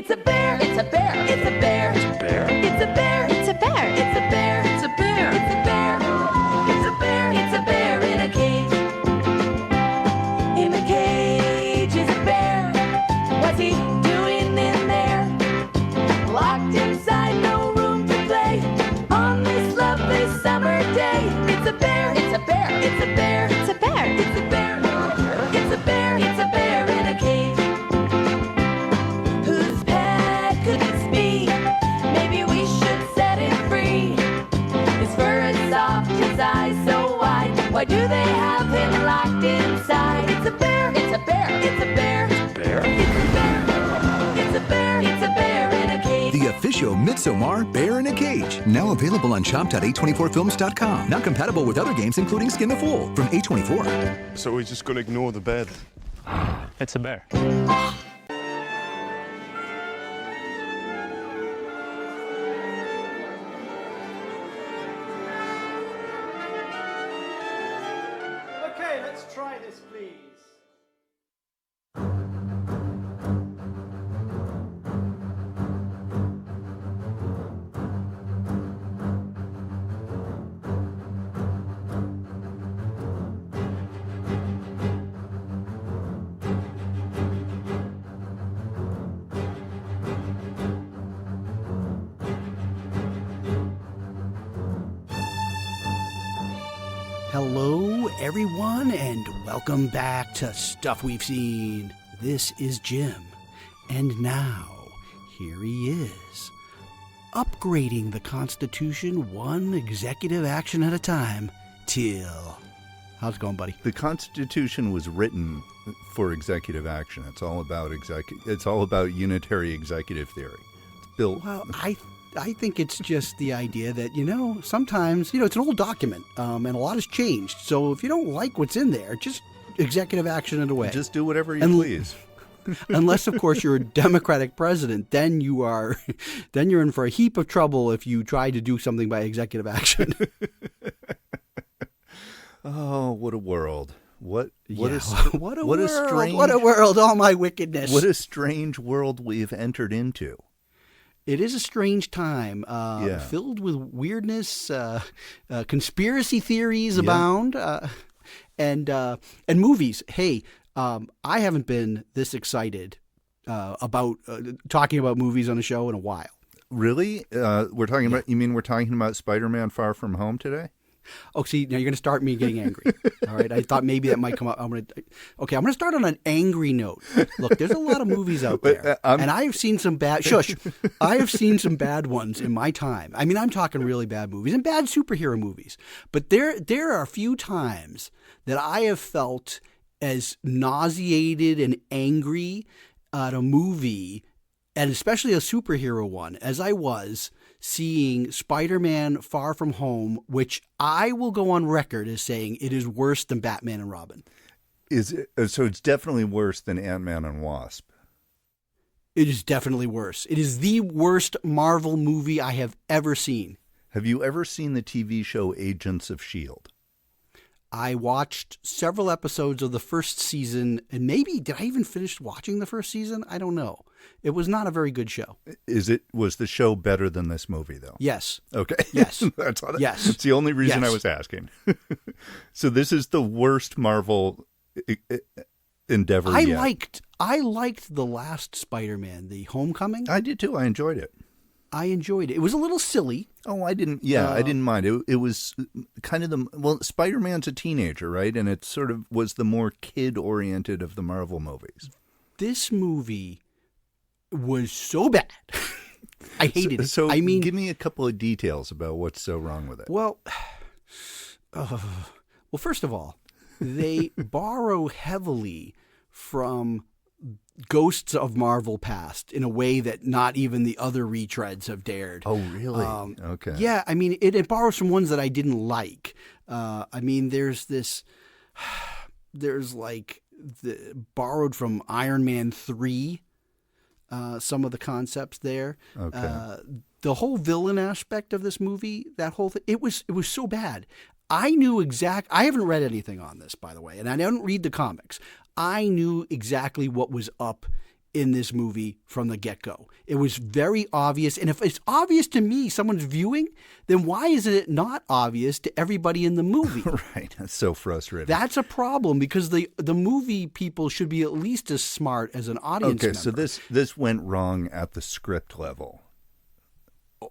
It's a bear. It's a bear. It's a bear. It's a bear. It's a bear. It's a bear. It's a bear. It's a bear. It's a bear. It's a bear. It's a bear in a cage. In a cage is a bear. What's he doing in there? Locked inside, no room to play. On this lovely summer day. It's a bear. It's a bear. It's a bear. It's a bear. It's a bear. It's a bear. It's a bear in a cage. Whose pet could this be? Maybe we should set it free. His fur is soft, his eyes so wide. Why do they have him locked inside? It's a bear. It's a bear. It's a bear. It's a bear. It's a bear. It's a bear. It's a bear in a cage. The official Midsommar Bear in a Cage. Now available on shop.a24films.com. Not compatible with other games, including Skin the Fool from A24. So we're just going to ignore the bed. It's a bear. Okay, let's try this, please. Hello, everyone, and welcome back to Stuff We've Seen. This is Jim, and now, here he is, upgrading the Constitution one executive action at a time. Teal. How's it going, buddy? The Constitution was written for executive action. It's all about unitary executive theory. It's built. Well, I think it's just the idea that, sometimes, it's an old document, and a lot has changed. So if you don't like what's in there, just executive action it away. Just do whatever you please. Unless, of course, you're a Democratic president, then you're in for a heap of trouble if you try to do something by executive action. Oh, what a world. What a world, all my wickedness. What a strange world we've entered into. It is a strange time, filled with weirdness. Conspiracy theories abound, and movies. Hey, I haven't been this excited about talking about movies on a show in a while. Really? We're talking about Spider-Man: Far From Home today? Oh, see, now you're going to start me getting angry. All right, I thought maybe that might come up. I'm going to start on an angry note. Look, there's a lot of movies out there, and I've seen some bad. I have seen some bad ones in my time. I mean, I'm talking really bad movies and bad superhero movies. But there are a few times that I have felt as nauseated and angry at a movie, and especially a superhero one, as I was seeing Spider-Man: Far From Home, which I will go on record as saying it is worse than Batman and Robin. So it's definitely worse than Ant-Man and Wasp. It is definitely worse. It is the worst Marvel movie I have ever seen. Have you ever seen the TV show Agents of S.H.I.E.L.D.? I watched several episodes of the first season, and maybe, did I even finish watching the first season? I don't know. It was not a very good show. Was the show better than this movie, though? Yes. Okay. Yes. That's yes. the only reason yes. I was asking. So this is the worst Marvel endeavor yet. I liked the last Spider-Man, the Homecoming. I did too. I enjoyed it. I enjoyed it. It was a little silly. Oh, I didn't. Yeah, I didn't mind. It was kind of Spider-Man's a teenager, right? And it sort of was the more kid-oriented of the Marvel movies. This movie was so bad. I hated it. So, give me a couple of details about what's so wrong with it. Well, first of all, they borrow heavily from ghosts of Marvel past in a way that not even the other retreads have dared. Oh, really? Okay. Yeah, I mean, it borrows from ones that I didn't like. There's borrowed from Iron Man 3, some of the concepts there. Okay. The whole villain aspect of this movie, that whole thing, it was so bad. I haven't read anything on this, by the way, and I don't read the comics. I knew exactly what was up in this movie from the get-go. It was very obvious. And if it's obvious to me, someone's viewing, then why is it not obvious to everybody in the movie? Right. That's so frustrating. That's a problem because the movie people should be at least as smart as an audience member. So this went wrong at the script level.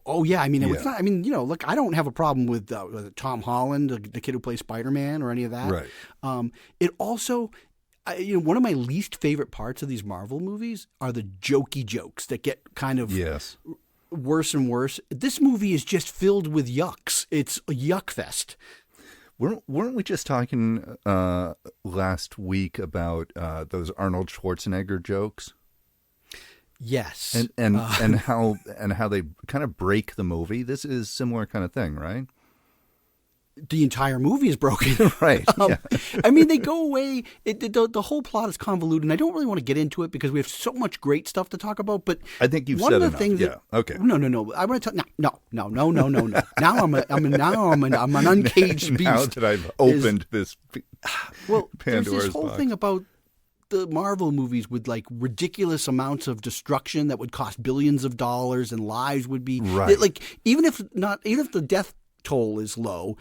Oh, yeah. I mean, it was not, I mean, look, I don't have a problem with Tom Holland, the kid who plays Spider-Man or any of that. Right. It also, one of my least favorite parts of these Marvel movies are the jokey jokes that get kind of worse and worse. This movie is just filled with yucks. It's a yuck fest. Weren't we just talking last week about those Arnold Schwarzenegger jokes? Yes, and how they kind of break the movie. This is similar kind of thing, right? The entire movie is broken. Right. Yeah. I mean, they go away. The whole plot is convoluted, and I don't really want to get into it because we have so much great stuff to talk about. But I think you've one said of the enough. things. Yeah. Okay. No. I want to tell. No. Now I'm an uncaged beast. Now that I've opened this there's Pandora's this whole box. thing about the Marvel movies with like ridiculous amounts of destruction that would cost billions of dollars and lives would be like even if the death toll is low,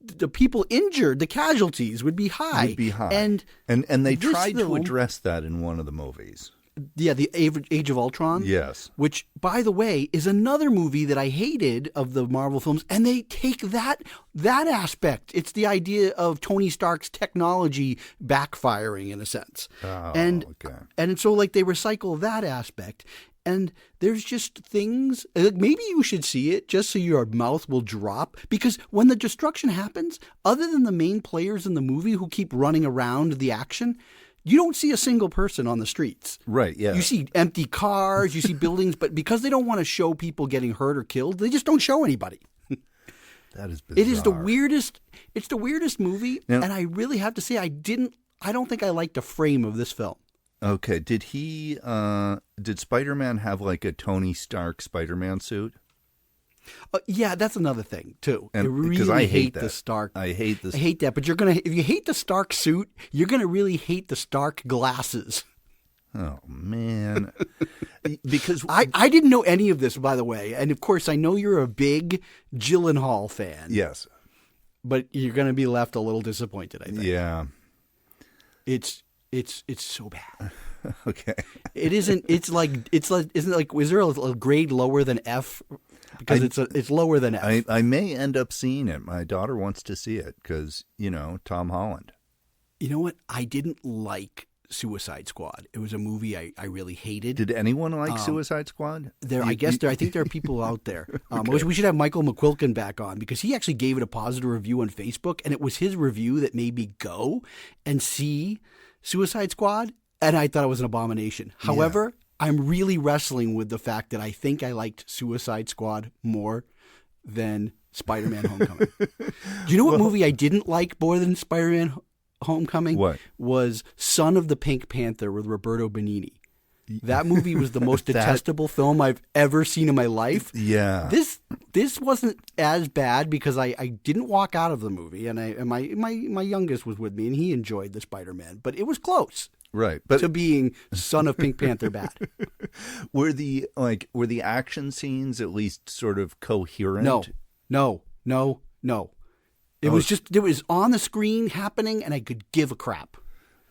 the people injured, the casualties would be high. And they tried to address that in one of the movies. Yeah, the Age of Ultron. Yes. Which, by the way, is another movie that I hated of the Marvel films, and they take that aspect. It's the idea of Tony Stark's technology backfiring in a sense. Oh, and so like they recycle that aspect. And there's just things, maybe you should see it just so your mouth will drop. Because when the destruction happens, other than the main players in the movie who keep running around the action, you don't see a single person on the streets. Right, yeah. You see empty cars, you see buildings, but because they don't want to show people getting hurt or killed, they just don't show anybody. That is bizarre. It is the weirdest. It's the weirdest movie, and I really have to say I don't think I liked the frame of this film. Okay, did Spider-Man have like a Tony Stark Spider-Man suit? Yeah, that's another thing too. And, I really hate the Stark. I hate this. I hate that, but if you hate the Stark suit, you're gonna really hate the Stark glasses. Oh man, because I didn't know any of this, by the way, and of course I know you're a big Gyllenhaal fan. Yes, but you're gonna be left a little disappointed. I think. Yeah, it's so bad. Okay, it isn't. It's like isn't it like is there a grade lower than F? Because it's lower than F. I may end up seeing it. My daughter wants to see it because, Tom Holland. You know what? I didn't like Suicide Squad. It was a movie I really hated. Did anyone like Suicide Squad? I think there are people out there. Okay. We should have Michael McQuilkin back on because he actually gave it a positive review on Facebook, and it was his review that made me go and see Suicide Squad, and I thought it was an abomination. However, I'm really wrestling with the fact that I think I liked Suicide Squad more than Spider-Man Homecoming. Do you know what movie I didn't like more than Spider-Man Homecoming? What? Was Son of the Pink Panther with Roberto Benigni. That movie was the most detestable film I've ever seen in my life. Yeah. This wasn't as bad because I didn't walk out of the movie, and my youngest was with me, and he enjoyed the Spider-Man, but it was close. Right, but to being Son of Pink Panther bad. Were the action scenes at least sort of coherent? No. It was on the screen happening, and I could give a crap.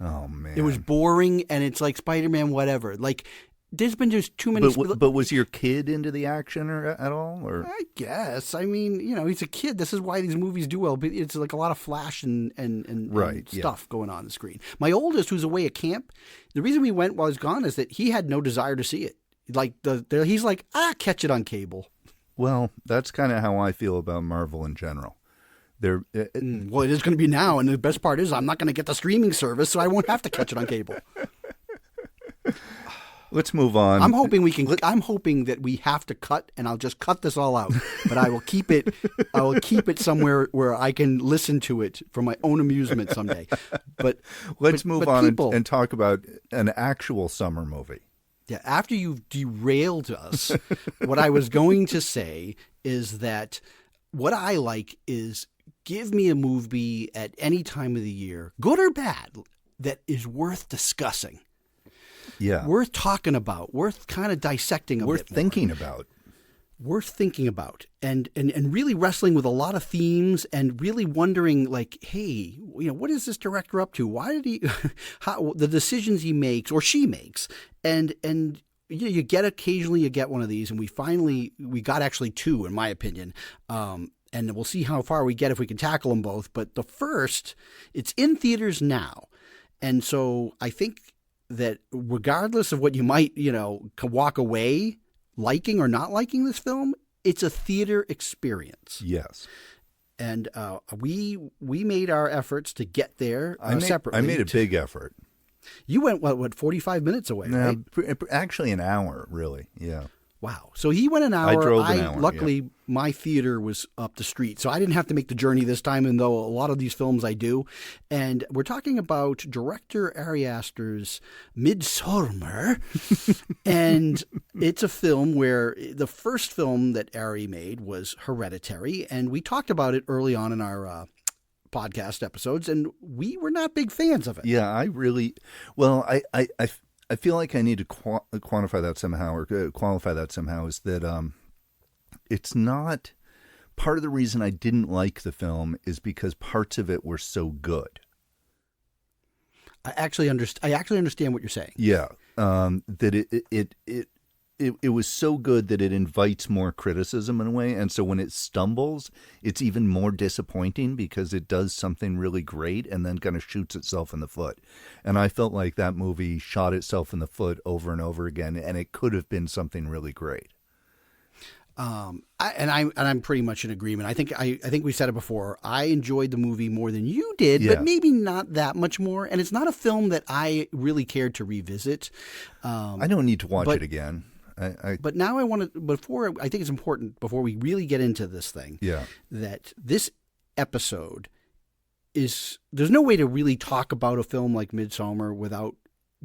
Oh man, it was boring, and it's like Spider-Man, whatever. Like there's been just too many. But was your kid into the action at all? Or I guess. I mean, he's a kid. This is why these movies do well. But it's like a lot of flash and stuff going on the screen. My oldest, who's away at camp, the reason we went while I was gone is that he had no desire to see it. Like he's like, catch it on cable. Well, that's kind of how I feel about Marvel in general. Well, it is going to be now, and the best part is I'm not going to get the streaming service, so I won't have to catch it on cable. Let's move on. I'm hoping that we have to cut, and I'll just cut this all out. But I will keep it. I will keep it somewhere where I can listen to it for my own amusement someday. But let's move on and talk about an actual summer movie. Yeah. After you've derailed us, what I was going to say is that what I like is give me a movie at any time of the year, good or bad, that is worth discussing. worth talking about, worth kind of dissecting a bit more. Worth thinking about. Worth thinking about, and really wrestling with a lot of themes, and really wondering, like, hey, what is this director up to? Why did he, how the decisions he makes or she makes, and you get occasionally you get one of these, and we got actually two, in my opinion, and we'll see how far we get if we can tackle them both. But the first, it's in theaters now, and so I think that regardless of what you might can walk away liking or not liking this film, it's a theater experience. Yes. And we made our efforts to get there separately. I made a big effort. You went, what 45 minutes away, right? Actually an hour, really, yeah. Wow. So he went an hour. I drove an hour. Luckily, my theater was up the street, so I didn't have to make the journey this time, even though a lot of these films I do. And we're talking about director Ari Aster's Midsommar. And it's a film where the first film that Ari made was Hereditary, and we talked about it early on in our podcast episodes, and we were not big fans of it. Yeah, I feel like I need to quantify that somehow, or qualify that somehow, is that it's not part of the reason I didn't like the film is because parts of it were so good. I actually understand what you're saying. Yeah, that it was so good that it invites more criticism in a way, and so when it stumbles, it's even more disappointing because it does something really great and then kind of shoots itself in the foot. And I felt like that movie shot itself in the foot over and over again, and it could have been something really great. I'm pretty much in agreement. I think we said it before. I enjoyed the movie more than you did, Yeah. but maybe not that much more. And it's not a film that I really cared to revisit. I don't need to watch it again. But now I think it's important before we really get into this thing, that this episode there's no way to really talk about a film like Midsommar without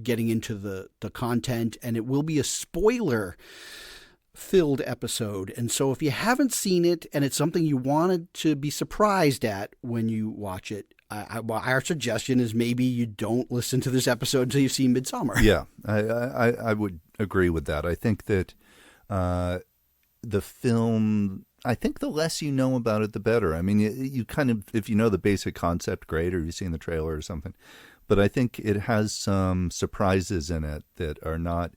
getting into the content, and it will be a spoiler-filled episode. And so if you haven't seen it and it's something you wanted to be surprised at when you watch it, our suggestion is maybe you don't listen to this episode until you've seen Midsommar. Yeah, I would agree with that. I think that the film, I think the less you know about it, the better. I mean, you kind of, if you know the basic concept, great, or you've seen the trailer or something. But I think it has some surprises in it that are not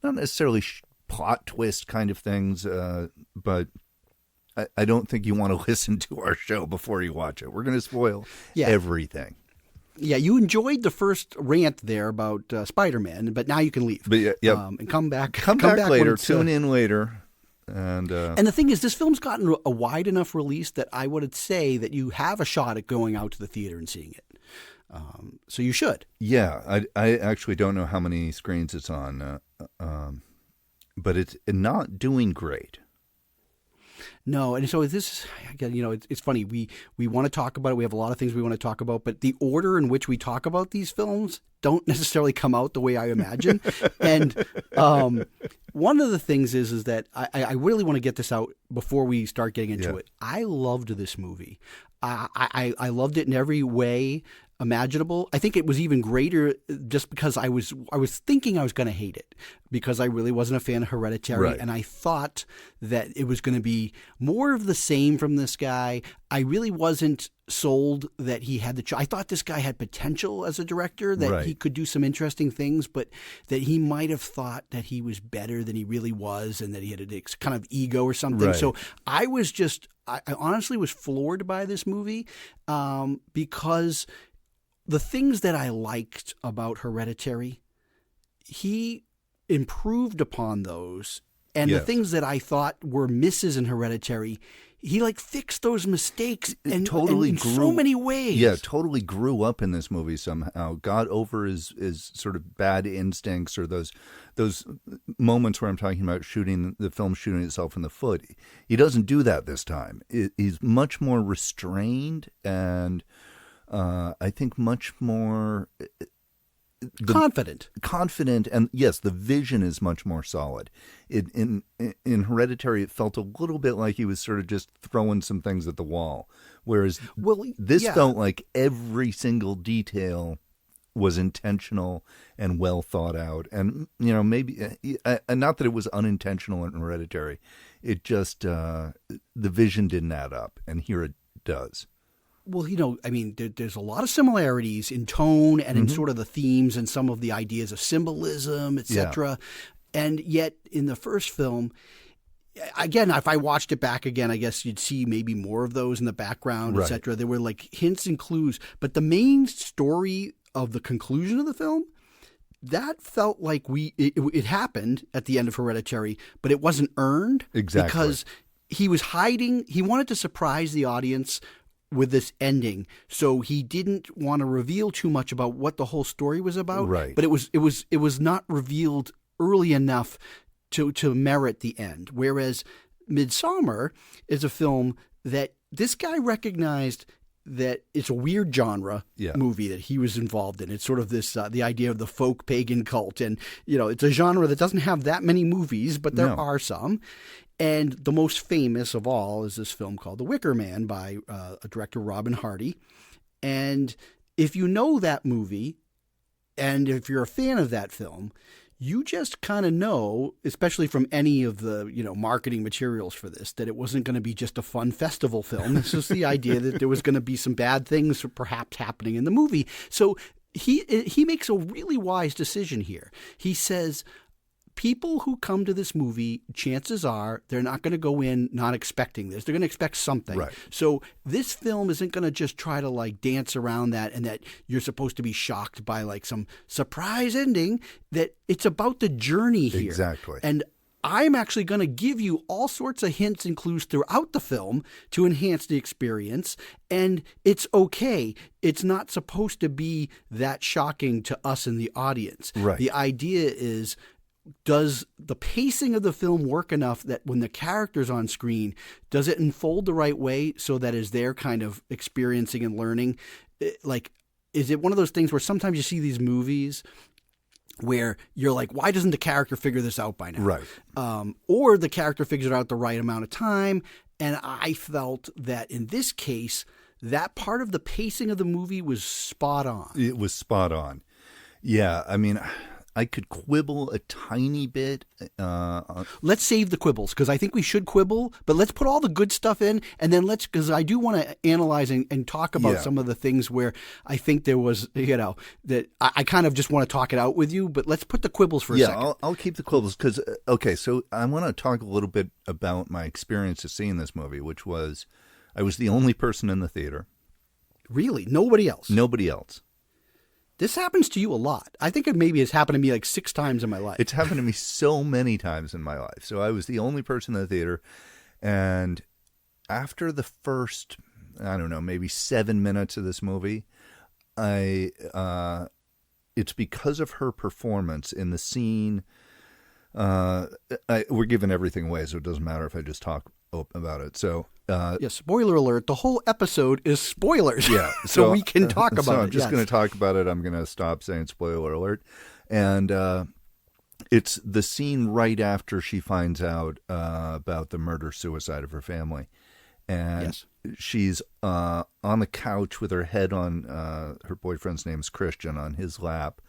necessarily plot twist kind of things, but I don't think you want to listen to our show before you watch it. We're going to spoil everything. Yeah, you enjoyed the first rant there about Spider-Man, but now you can leave. But and come back. Come back later. Tune in later. And the thing is, this film's gotten a wide enough release that I would say that you have a shot at going out to the theater and seeing it. So you should. Yeah, I actually don't know how many screens it's on, but it's not doing great. No, and so this, it's funny. We want to talk about it. We have a lot of things we want to talk about, but the order in which we talk about these films don't necessarily come out the way I imagine. And one of the things is that I really want to get this out before we start getting into it. I loved this movie. I loved it in every way imaginable. I think it was even greater just because I was thinking I was going to hate it because I really wasn't a fan of Hereditary, right. And I thought that it was going to be more of the same from this guy. I really wasn't sold that he had I thought this guy had potential as a director, that right. he could do some interesting things, but that he might have thought that he was better than he really was, and that he had a kind of ego or something. Right. So I honestly was floored by this movie because the things that I liked about Hereditary, he improved upon those. And yes. the things that I thought were misses in Hereditary, he fixed those mistakes in so many ways. Yeah, totally grew up in this movie somehow. Got over his sort of bad instincts, or those moments where I'm talking about the film shooting itself in the foot. He doesn't do that this time. He's much more restrained and I think much more confident, and yes, the vision is much more solid. In Hereditary, it felt a little bit like he was sort of just throwing some things at the wall, whereas this felt like every single detail was intentional and well thought out. And, you know, maybe, not that it was unintentional and Hereditary. It just, the vision didn't add up. And here it does. Well, you know, I mean, there's a lot of similarities in tone and in sort of the themes and some of the ideas of symbolism, etc. Yeah. And yet in the first film, again, if I watched it back again, I guess you'd see maybe more of those in the background, etc. There were like hints and clues. But the main story of the conclusion of the film, that felt like it happened at the end of Hereditary, but it wasn't earned. Exactly. Because he was hiding. He wanted to surprise the audience with this ending, so he didn't want to reveal too much about what the whole story was about. Right. But it was not revealed early enough to merit the end. Whereas Midsommar is a film that this guy recognized that it's a weird genre movie that he was involved in. It's sort of this the idea of the folk pagan cult, and you know, it's a genre that doesn't have that many movies, but there are some. And the most famous of all is this film called The Wicker Man by a director, Robin Hardy. And if you know that movie, and if you're a fan of that film, you just kind of know, especially from any of the, you know, marketing materials for this, that it wasn't going to be just a fun festival film. This is the idea that there was going to be some bad things perhaps happening in the movie. So he makes a really wise decision here. He says, people who come to this movie, chances are they're not going to go in not expecting this. They're going to expect something. Right. So this film isn't going to just try to like dance around that and that you're supposed to be shocked by like some surprise ending, that it's about the journey here. Exactly. And I'm actually going to give you all sorts of hints and clues throughout the film to enhance the experience. And it's okay. It's not supposed to be that shocking to us in the audience. Right. The idea is, does the pacing of the film work enough that when the character's on screen, does it unfold the right way so that as they're kind of experiencing and learning? Like, is it one of those things where sometimes you see these movies where you're like, why doesn't the character figure this out by now? Right. Or the character figures it out the right amount of time. And I felt that in this case, that part of the pacing of the movie was spot on. It was spot on. Yeah, I mean, I could quibble a tiny bit. Let's save the quibbles, because I think we should quibble, but let's put all the good stuff in, and then because I do want to analyze and talk about some of the things where I think there was, you know, that I kind of just want to talk it out with you, but let's put the quibbles for a second. Yeah, I'll keep the quibbles because, okay, so I want to talk a little bit about my experience of seeing this movie, which was I was the only person in the theater. Really? Nobody else? Nobody else. This happens to you a lot. I think it maybe has happened to me like 6 times in my life. It's happened to me so many times in my life. So I was the only person in the theater. And after the first, I don't know, maybe 7 minutes of this movie, it's because of her performance in the scene. We're giving everything away, so it doesn't matter if I just talk about it. So spoiler alert. The whole episode is spoilers. Yeah. so we can talk about it. I'm just going to talk about it. I'm going to stop saying spoiler alert. And it's the scene right after she finds out about the murder-suicide of her family. And she's on the couch with her head on, her boyfriend's name is Christian, on his lap.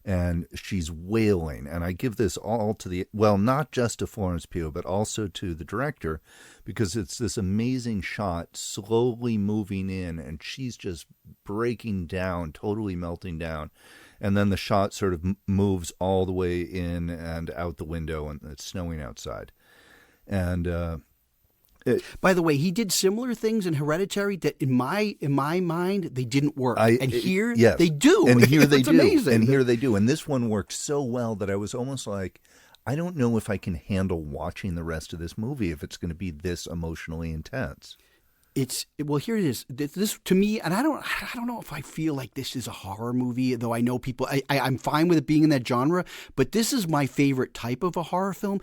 And she's wailing. And I give this all to not just to Florence Pugh, but also to the director, because it's this amazing shot slowly moving in, and she's just breaking down, totally melting down. And then the shot sort of moves all the way in and out the window, and it's snowing outside. And by the way, he did similar things in Hereditary that in my mind they didn't work. Here they do. And here they do. Amazing. And here they do. And this one worked so well that I was almost like, I don't know if I can handle watching the rest of this movie if it's going to be this emotionally intense. Here it is. This to me, and I don't know if I feel like this is a horror movie, though I know people. I'm fine with it being in that genre, but this is my favorite type of a horror film.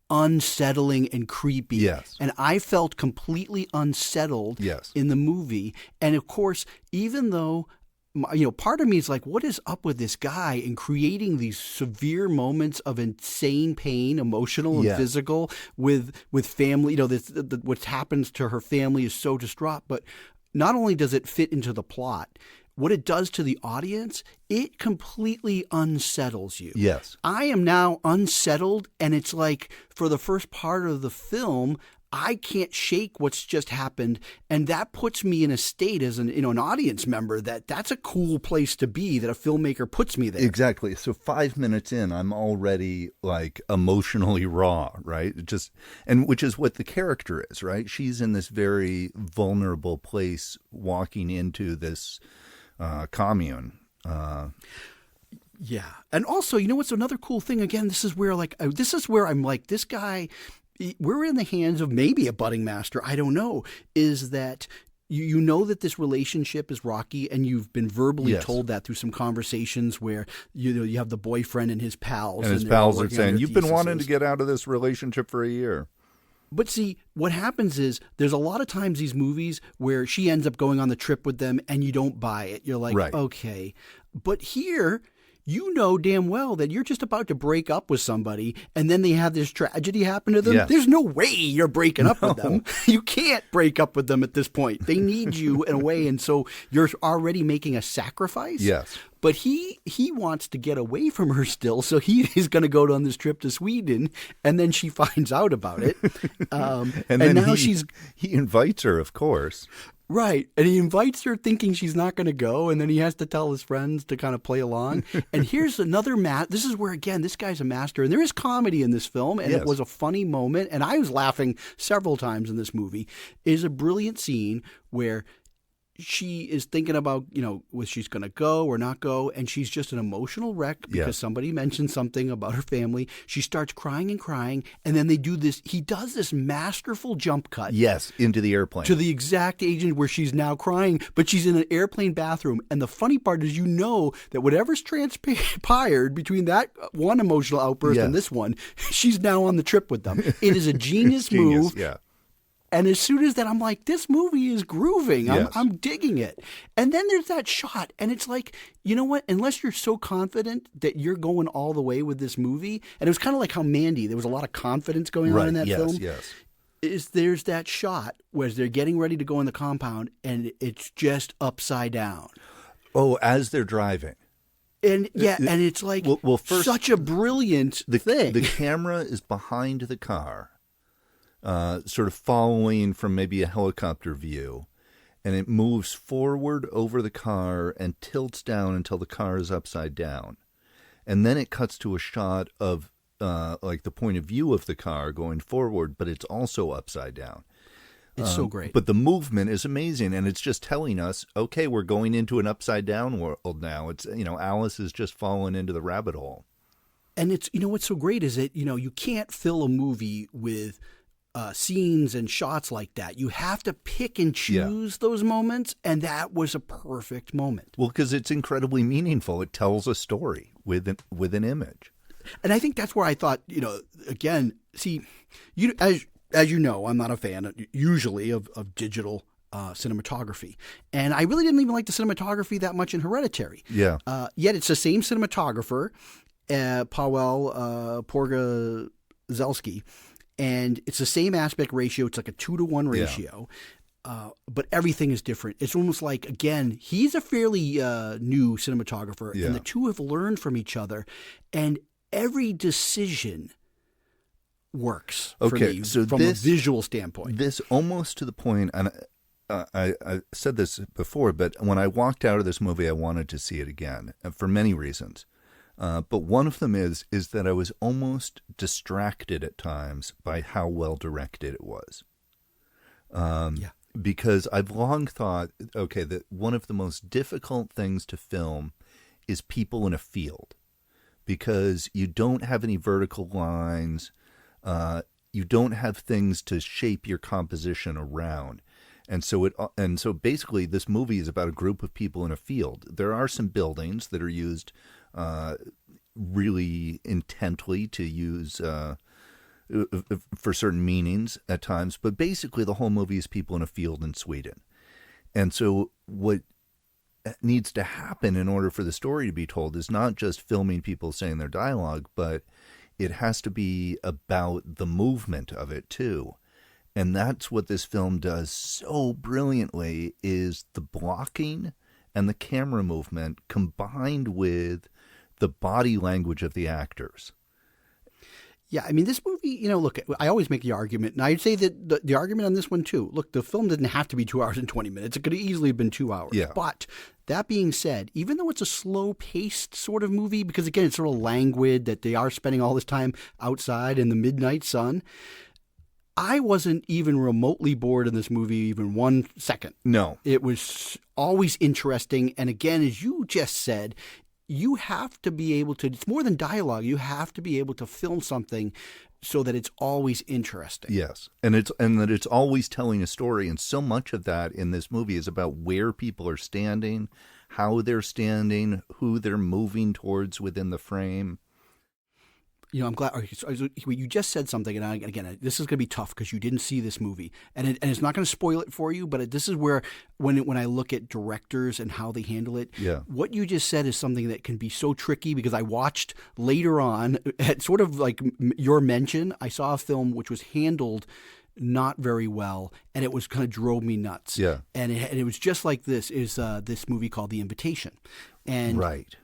Unsettling and creepy. Yes. And I felt completely unsettled in the movie. And of course, even though, you know, part of me is like, what is up with this guy in creating these severe moments of insane pain, emotional and physical, with family? You know, what happens to her family is so distraught. But not only does it fit into the plot, what it does to the audience, it completely unsettles you. Yes. I am now unsettled, and it's like for the first part of the film, I can't shake what's just happened, and that puts me in a state as an audience member that's a cool place to be, that a filmmaker puts me there. Exactly. So 5 minutes in, I'm already like emotionally raw, right? Which is what the character is, right? She's in this very vulnerable place, walking into this commune. Yeah, and also, what's another cool thing? Again, this is where I'm like, this guy. We're in the hands of maybe a budding master. I don't know. Is that you know that this relationship is rocky, and you've been verbally told that through some conversations where you have the boyfriend and his pals, and his pals are saying, "You've been wanting to get out of this relationship for a year." But see, what happens is there's a lot of times these movies where she ends up going on the trip with them, and you don't buy it. You're like, right. Okay, but here. You know damn well that you're just about to break up with somebody, and then they have this tragedy happen to them. Yes. There's no way you're breaking up with them. You can't break up with them at this point. They need you in a way, and so you're already making a sacrifice. Yes. But he wants to get away from her still, so he is going to go on this trip to Sweden, and then she finds out about it. And now he invites her, of course. Right. And he invites her thinking she's not going to go, and then he has to tell his friends to kind of play along. And here's another this is where, again, this guy's a master. And there is comedy in this film, and It was a funny moment, and I was laughing several times in this movie. It is a brilliant scene where she is thinking about, whether she's going to go or not go, and she's just an emotional wreck because somebody mentioned something about her family. She starts crying and crying, and then he does this masterful jump cut. Yes, into the airplane. To the exact agent where she's now crying, but she's in an airplane bathroom. And the funny part is that whatever's transpired between that one emotional outburst and this one, she's now on the trip with them. It is a genius move. Yeah. And as soon as that, I'm like, this movie is grooving. Yes. I'm digging it. And then there's that shot. And it's like, you know what? Unless you're so confident that you're going all the way with this movie. And it was kind of like how Mandy, there was a lot of confidence going on in that film. Yes. There's that shot where they're getting ready to go in the compound, and it's just upside down. Oh, as they're driving. And and it's like first, such a brilliant thing. The camera is behind the car. Sort of following from maybe a helicopter view, and it moves forward over the car and tilts down until the car is upside down. And then it cuts to a shot of like the point of view of the car going forward, but it's also upside down. It's so great. But the movement is amazing, and it's just telling us, okay, we're going into an upside down world now. It's Alice is just fallen into the rabbit hole. And it's what's so great is that you can't fill a movie with scenes and shots like that. You have to pick and choose those moments, and that was a perfect moment. Well, because it's incredibly meaningful. It tells a story with an image. And I think that's where I thought, again, see, as you know, I'm not a fan usually of digital cinematography. And I really didn't even like the cinematography that much in Hereditary. Yeah. Yet it's the same cinematographer, Paweł Pogorzelski. And it's the same aspect ratio. It's like a 2-to-1 ratio. But everything is different. It's almost like, again, he's a fairly new cinematographer, and the two have learned from each other. And every decision works for me from a visual standpoint. This almost to the point, and I said this before, but when I walked out of this movie, I wanted to see it again for many reasons. But one of them is that I was almost distracted at times by how well directed it was. Because I've long thought, that one of the most difficult things to film is people in a field, because you don't have any vertical lines, you don't have things to shape your composition around. And so basically this movie is about a group of people in a field. There are some buildings that are used really intently to use for certain meanings at times, but basically the whole movie is people in a field in Sweden. And so what needs to happen in order for the story to be told is not just filming people saying their dialogue, but it has to be about the movement of it too. And that's what this film does so brilliantly, is the blocking and the camera movement combined with the body language of the actors. Yeah, I mean, this movie, look, I always make the argument, and I'd say that the argument on this one, too. Look, the film didn't have to be 2 hours and 20 minutes. It could have easily been 2 hours. Yeah. But that being said, even though it's a slow-paced sort of movie, because, again, it's sort of languid, that they are spending all this time outside in the midnight sun, I wasn't even remotely bored in this movie even 1 second. No. It was always interesting, and again, as you just said, you have to be able to, it's more than dialogue, you have to be able to film something so that it's always interesting. Yes. And that it's always telling a story. And so much of that in this movie is about where people are standing, how they're standing, who they're moving towards within the frame. I'm glad. Okay, so you just said something, and again, this is going to be tough because you didn't see this movie, and it's not going to spoil it for you. But this is where, when I look at directors and how they handle it, what you just said is something that can be so tricky. Because I watched later on, at sort of like your mention, I saw a film which was handled not very well, and it was kind of drove me nuts. Yeah, and it was just like this movie called The Invitation, and right.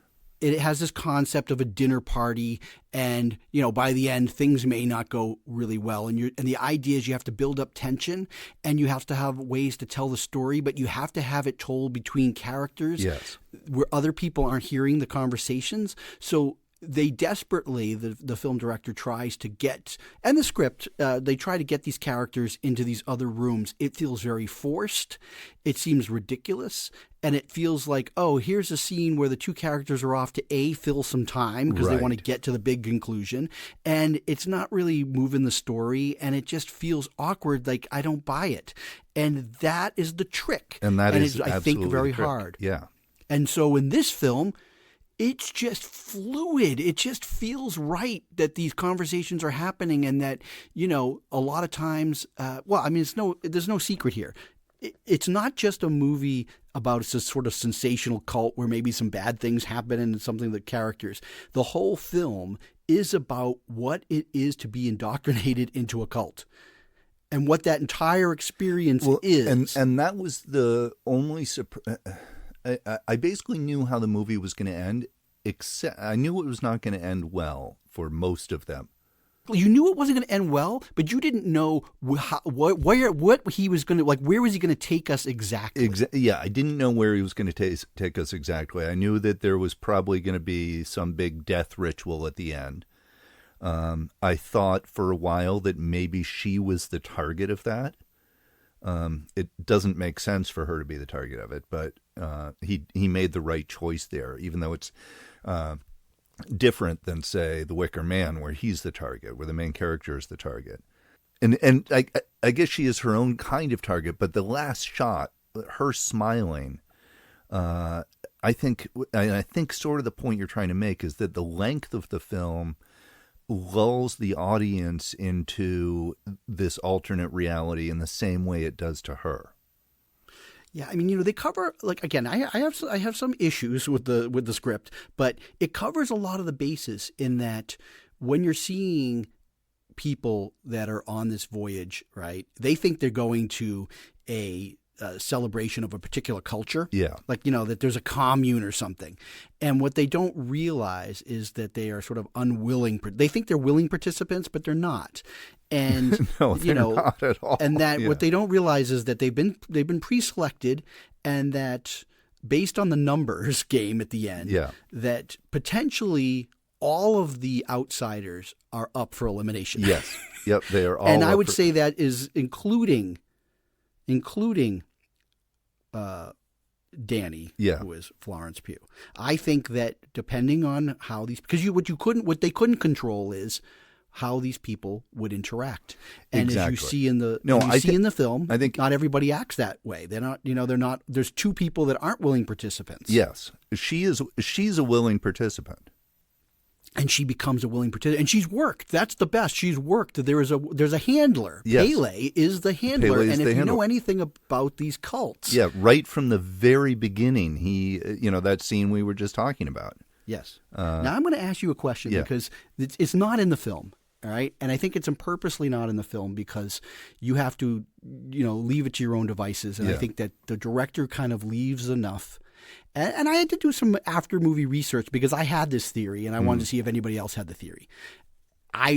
It has this concept of a dinner party, and by the end things may not go really well. And the idea is you have to build up tension, and you have to have ways to tell the story, but you have to have it told between characters, yes, where other people aren't hearing the conversations. So they desperately, the film director tries to get, and the script, they try to get these characters into these other rooms. It feels very forced. It seems ridiculous. And it feels like, oh, here's a scene where the two characters are off to fill some time because they want to get to the big conclusion. And it's not really moving the story. And it just feels awkward. Like, I don't buy it. And that is the trick. And that is, I think, very hard. Yeah. And so in this film, it's just fluid. It just feels right that these conversations are happening, and that, a lot of times, there's no secret here. It's not just a movie about a sort of sensational cult where maybe some bad things happen and something that characters. The whole film is about what it is to be indoctrinated into a cult, and what that entire experience is. And that was the only I basically knew how the movie was going to end, except I knew it was not going to end well for most of them. You knew it wasn't going to end well, but you didn't know what he was going to, like, where was he going to take us exactly? Yeah, I didn't know where he was going to take us exactly. I knew that there was probably going to be some big death ritual at the end. I thought for a while that maybe she was the target of that. It doesn't make sense for her to be the target of it, but he made the right choice there, even though it's different than, say, The Wicker Man, where he's the target, where the main character is the target. And I guess she is her own kind of target, but the last shot, her smiling, I think sort of the point you're trying to make is that the length of the film lulls the audience into this alternate reality in the same way it does to her. Yeah, I mean, they cover, like, again, I have some issues with the script, but it covers a lot of the bases in that when you're seeing people that are on this voyage, right, they think they're going to a celebration of a particular culture. Yeah. Like, that there's a commune or something. And what they don't realize is that they are sort of unwilling. They think they're willing participants, but they're not. And, no, they're not at all. And that what they don't realize is that they've been pre-selected, and that based on the numbers game at the end, that potentially all of the outsiders are up for elimination. Yes. Yep. They are all. And I would say that is including Danny, who is Florence Pugh. I think that depending on how these, because what they couldn't control is how these people would interact. And exactly. As you see in the film, I think not everybody acts that way. They're not. There's two people that aren't willing participants. Yes, she's a willing participant. And she becomes a willing participant, and she's worked. That's the best. She's worked. There's a handler. Yes. Pele is the handler, Pele is and the if you handler. know anything about these cults, right from the very beginning, he, that scene we were just talking about. Yes. Now I'm going to ask you a question because it's not in the film, all right? And I think it's purposely not in the film because you have to, leave it to your own devices. And I think that the director kind of leaves enough. And I had to do some after-movie research because I had this theory, and I wanted to see if anybody else had the theory.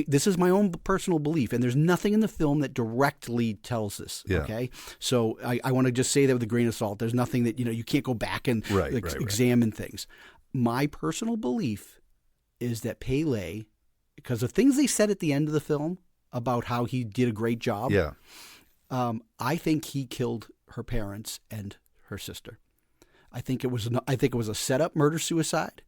This is my own personal belief, and there's nothing in the film that directly tells this. Yeah. Okay, so I want to just say that with a grain of salt. There's nothing that you can't go back and examine things. My personal belief is that Pele, because of things they said at the end of the film about how he did a great job. Yeah. I think he killed her parents and her sister. I think it was a setup murder-suicide,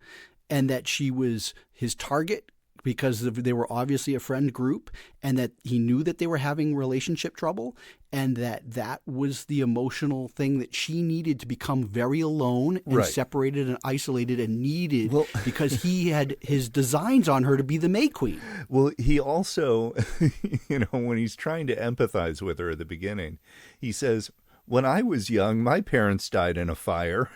and that she was his target because they were obviously a friend group, and that he knew that they were having relationship trouble, and that was the emotional thing that she needed to become very alone and separated and isolated and needed because he had his designs on her to be the May Queen. Well, he also, when he's trying to empathize with her at the beginning, he says, "When I was young, my parents died in a fire."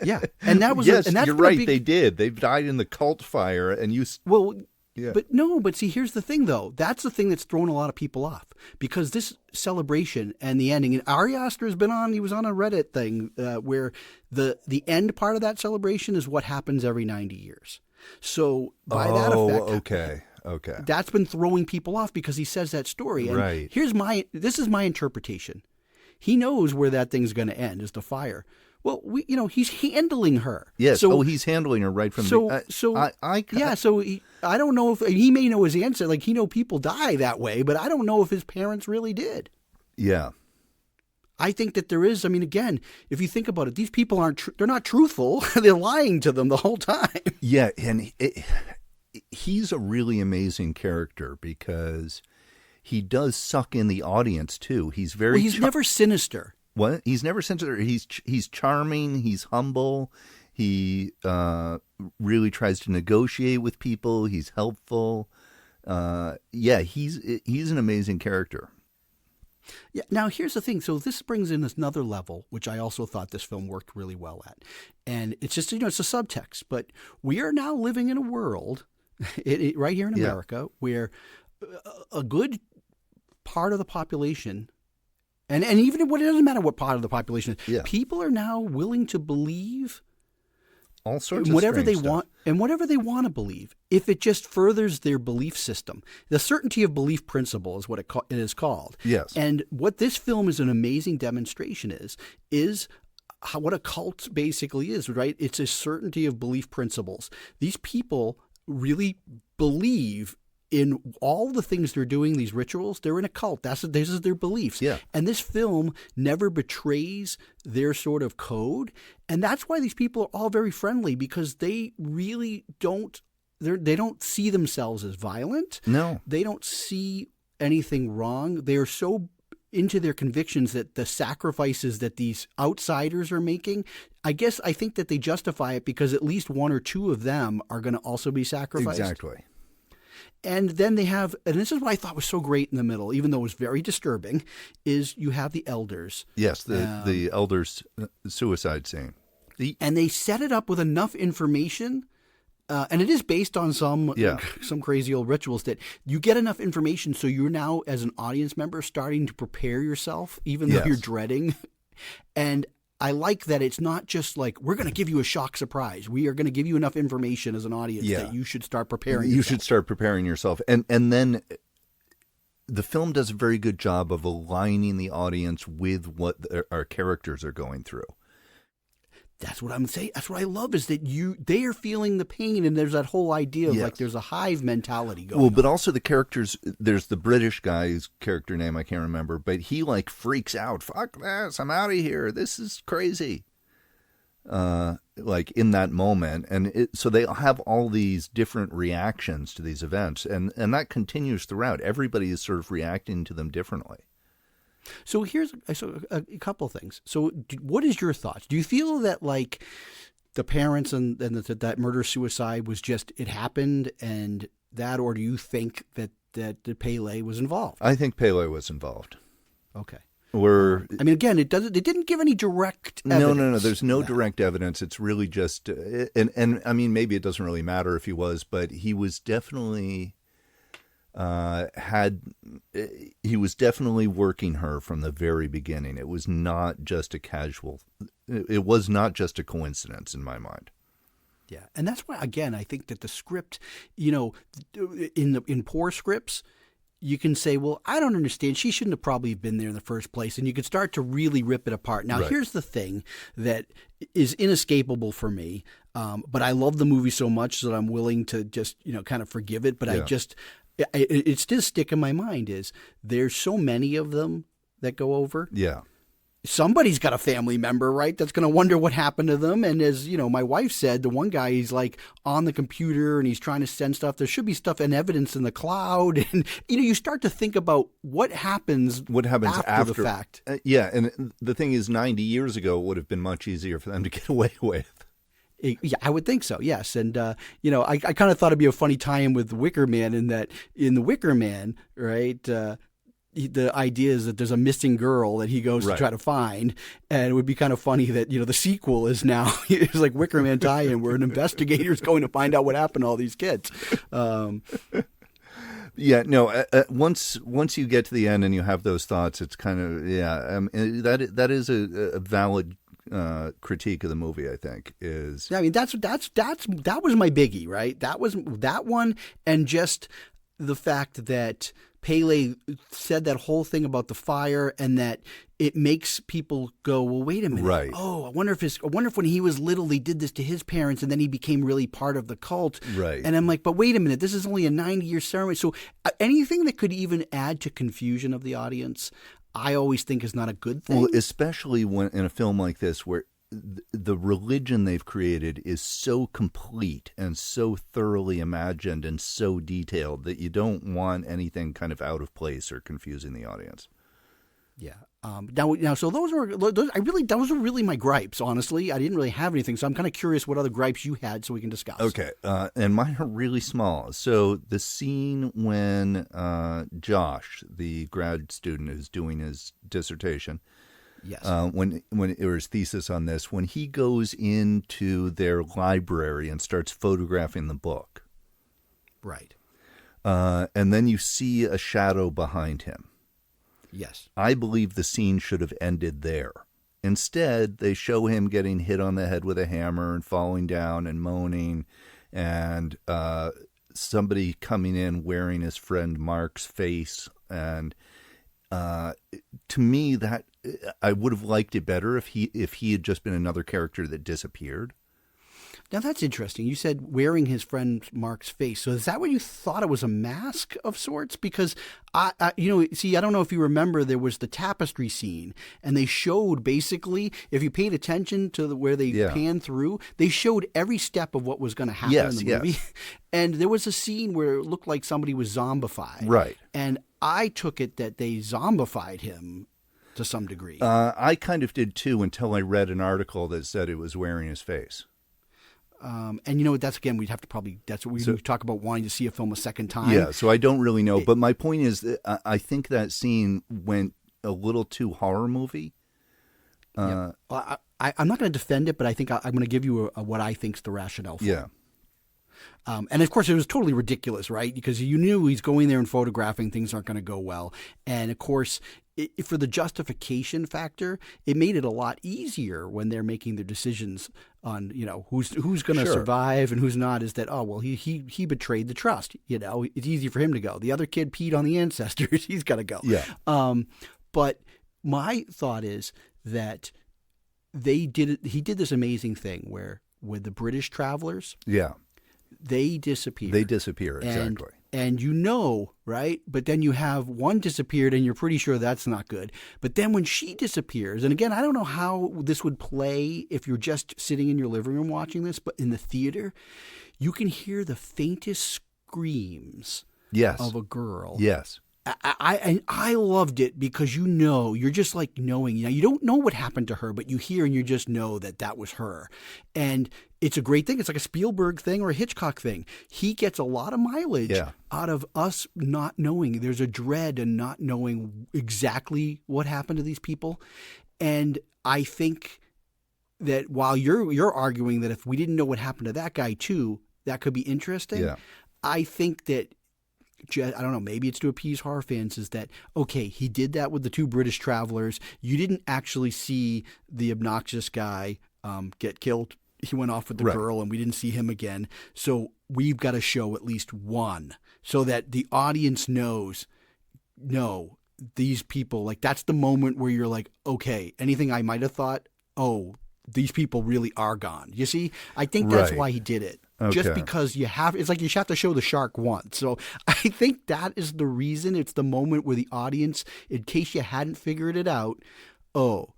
Yeah, and that was yes, you're right. They did. They died in the cult fire, and you. Well, yeah. But see, here's the thing, though. That's the thing that's thrown a lot of people off because this celebration and the ending. And Ari Aster has been on. He was on a Reddit thing where the end part of that celebration is what happens every 90 years. So by that effect, okay, that's been throwing people off because he says that story. And this is my interpretation. He knows where that thing's going to end is the fire. Well, he's handling her. Yes. So, he's handling her right from the. I don't know if he may know his answer. Like people die that way, but I don't know if his parents really did. Yeah. I think that there is. I mean, again, if you think about it, these people they're not truthful. They're lying to them the whole time. Yeah, and he's a really amazing character because he does suck in the audience too. He's very. Well, he's never sinister. What? He's never sinister. He's charming. He's humble. He really tries to negotiate with people. He's helpful. He's an amazing character. Yeah. Now here's the thing. So this brings in another level, which I also thought this film worked really well at, and it's just it's a subtext. But we are now living in a world, right here in America, where a good part of the population. And even it doesn't matter what part of the population is. People are now willing to believe all sorts of whatever they stuff. want and whatever they want to believe, if it just furthers their belief system. The certainty of belief principle is what it is called. Yes. And what this film is an amazing demonstration is what a cult basically is, right? It's a certainty of belief principles. These people really believe in all the things they're doing, these rituals. They're in a cult. This is their beliefs. Yeah. And this film never betrays their sort of code. And that's why these people are all very friendly, because they really don't see themselves as violent. No. They don't see anything wrong. They are so into their convictions that the sacrifices that these outsiders are making, I think that they justify it because at least one or two of them are going to also be sacrificed. Exactly. And then they have, and this is what I thought was so great in the middle, even though it was very disturbing, is you have the elders. Yes, the elders' suicide scene. And they set it up with enough information, and it is based on some crazy old rituals, that you get enough information so you're now, as an audience member, starting to prepare yourself, even though you're dreading. And I like that it's not just like, we're going to give you a shock surprise. We are going to give you enough information as an audience that you should start preparing yourself. You should start preparing yourself. And then the film does a very good job of aligning the audience with what our characters are going through. That's what I'm saying. That's what I love, is that they are feeling the pain, and there's that whole idea of like there's a hive mentality going on. But also the characters, there's the British guy's character name, I can't remember, but he like freaks out. Fuck this, I'm out of here. This is crazy. Like in that moment. And so they have all these different reactions to these events, and that continues throughout. Everybody is sort of reacting to them differently. So here's a couple of things. So what is your thoughts? Do you feel that like the parents and that murder-suicide was just, it happened and that, or do you think that the Pele was involved? I think Pele was involved. Okay. I mean, again, it didn't give any direct evidence. No. There's no direct evidence. It's really just, and I mean, maybe it doesn't really matter if he was, but he was definitely he was definitely working her from the very beginning. It was not just a casual. It was not just a coincidence in my mind. Yeah, and that's why, again, I think that the script, in poor scripts, you can say, well, I don't understand. She shouldn't have probably been there in the first place. And you can start to really rip it apart. Now, Here's the thing that is inescapable for me. But I love the movie so much that I'm willing to just, kind of forgive it. But it's still stick in my mind is there's so many of them that go over. Yeah. Somebody's got a family member, right, that's going to wonder what happened to them. And as my wife said, the one guy, he's like on the computer and he's trying to send stuff. There should be stuff and evidence in the cloud. And, you start to think about what happens after the fact. And the thing is, 90 years ago, it would have been much easier for them to get away with. Yeah, I would think so, yes. And, I kind of thought it'd be a funny tie-in with The Wicker Man in that in The Wicker Man, right, the idea is that there's a missing girl that he goes to try to find, and it would be kind of funny that the sequel is now it's like Wicker Man tie-in where an investigator is going to find out what happened to all these kids. Once you get to the end and you have those thoughts, it's kind of that is a valid critique of the movie. I think is. I mean, that was my biggie, right? That was that one, and just the fact that Pele said that whole thing about the fire and that it makes people go, well, wait a minute. Right. Oh, I wonder if when he was little, he did this to his parents and then he became really part of the cult. Right. And I'm like, but wait a minute, this is only a 90-year ceremony. So anything that could even add to confusion of the audience, I always think is not a good thing. Well, especially when in a film like this where the religion they've created is so complete and so thoroughly imagined and so detailed that you don't want anything kind of out of place or confusing the audience. Yeah. Now, so those were really my gripes. Honestly, I didn't really have anything, so I'm kind of curious what other gripes you had, so we can discuss. Okay, and mine are really small. So the scene when Josh, the grad student who's doing his dissertation. Yes. When or his thesis on this, when he goes into their library and starts photographing the book, right, and then you see a shadow behind him. Yes, I believe the scene should have ended there. Instead, they show him getting hit on the head with a hammer and falling down and moaning, and somebody coming in wearing his friend Mark's face. And to me, that I would have liked it better if he had just been another character that disappeared. Now that's interesting. You said wearing his friend Mark's face. So is that what you thought? It was a mask of sorts? Because I don't know if you remember, there was the tapestry scene, and they showed basically, if you paid attention to where they panned through, they showed every step of what was going to happen in the movie. And there was a scene where it looked like somebody was zombified. Right. And I took it that they zombified him to some degree. I kind of did too until I read an article that said it was wearing his face. And that's again, we'd have to that's what we talk about wanting to see a film a second time. Yeah, so I don't really know. But my point is that I think that scene went a little too horror movie. I'm not going to defend it, but I think I'm going to give you what I think's the rationale for it. Yeah. And of course, it was totally ridiculous, right? Because you knew he's going there and photographing, things aren't going to go well. And of course, for the justification factor, it made it a lot easier when they're making their decisions on, who's going to survive and who's not. Is that, he betrayed the trust. It's easy for him to go. The other kid peed on the ancestors. He's got to go. Yeah. But my thought is that he did this amazing thing where with the British travelers. Yeah. They disappear. Exactly. And right? But then you have one disappeared and you're pretty sure that's not good. But then when she disappears, and again, I don't know how this would play if you're just sitting in your living room watching this, but in the theater, you can hear the faintest screams of a girl. Yes. I loved it because you're just like knowing, you don't know what happened to her, but you hear and you just know that was her. And it's a great thing. It's like a Spielberg thing or a Hitchcock thing. He gets a lot of mileage out of us not knowing. There's a dread in not knowing exactly what happened to these people. And I think that while you're arguing that if we didn't know what happened to that guy too, that could be interesting. Yeah. I think that I don't know, maybe it's to appease horror fans, is that, okay, he did that with the two British travelers. You didn't actually see the obnoxious guy get killed. He went off with the girl and we didn't see him again. So we've got to show at least one so that the audience knows, no, these people, like, that's the moment where you're like, okay, anything I might have thought, oh, these people really are gone. You see, I think that's why he did it. Okay. Just because it's like you have to show the shark once. So I think that is the reason. It's the moment where the audience, in case you hadn't figured it out, oh,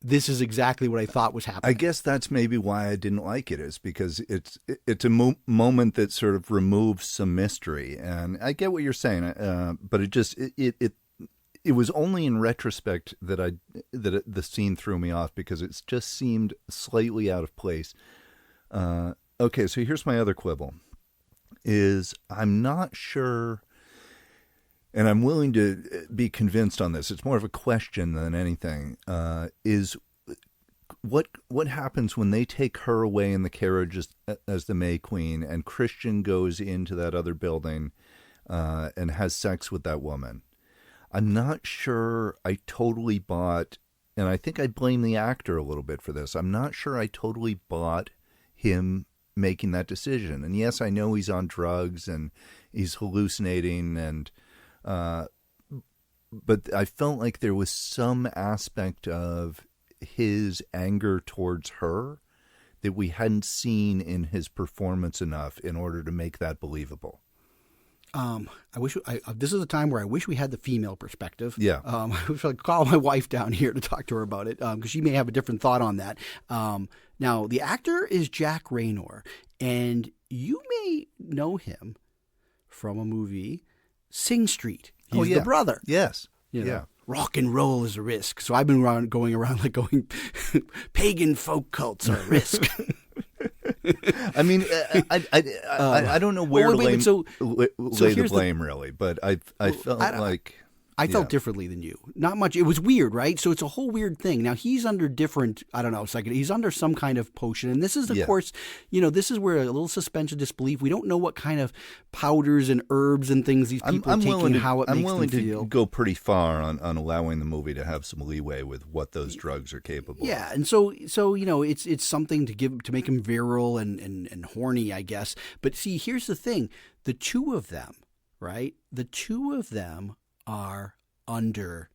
this is exactly what I thought was happening. I guess that's maybe why I didn't like it, is because it's a moment that sort of removes some mystery. And I get what you're saying, but it was only in retrospect that the scene threw me off, because it just seemed slightly out of place. Okay, so here's my other quibble, is I'm not sure, and I'm willing to be convinced on this, it's more of a question than anything, is what happens when they take her away in the carriage as the May Queen, and Christian goes into that other building and has sex with that woman. I'm not sure I totally bought, and I think I blame the actor a little bit for this, I'm not sure I totally bought him making that decision. And yes, I know he's on drugs and he's hallucinating, and but I felt like there was some aspect of his anger towards her that we hadn't seen in his performance enough in order to make that believable. This is a time where I wish we had the female perspective. Yeah. I wish I could call my wife down here to talk to her about it, because she may have a different thought on that. Now, the actor is Jack Raynor, and you may know him from a movie, Sing Street. He's the brother. Yes. Yeah. Rock and roll is a risk. So I've been going around pagan folk cults are a risk. I mean, I don't know where to lay the blame, really, but I felt like... I felt differently than you. Not much. It was weird, right? So it's a whole weird thing. Now, he's under different, I don't know, he's under some kind of potion. And this is, of course, this is where a little suspension of disbelief. We don't know what kind of powders and herbs and things these people are taking, how it makes them feel. I'm willing to go pretty far on allowing the movie to have some leeway with what those drugs are capable of. Yeah, and so it's something to make him virile and horny, I guess. But see, here's the thing. The two of them, right? The two of them are under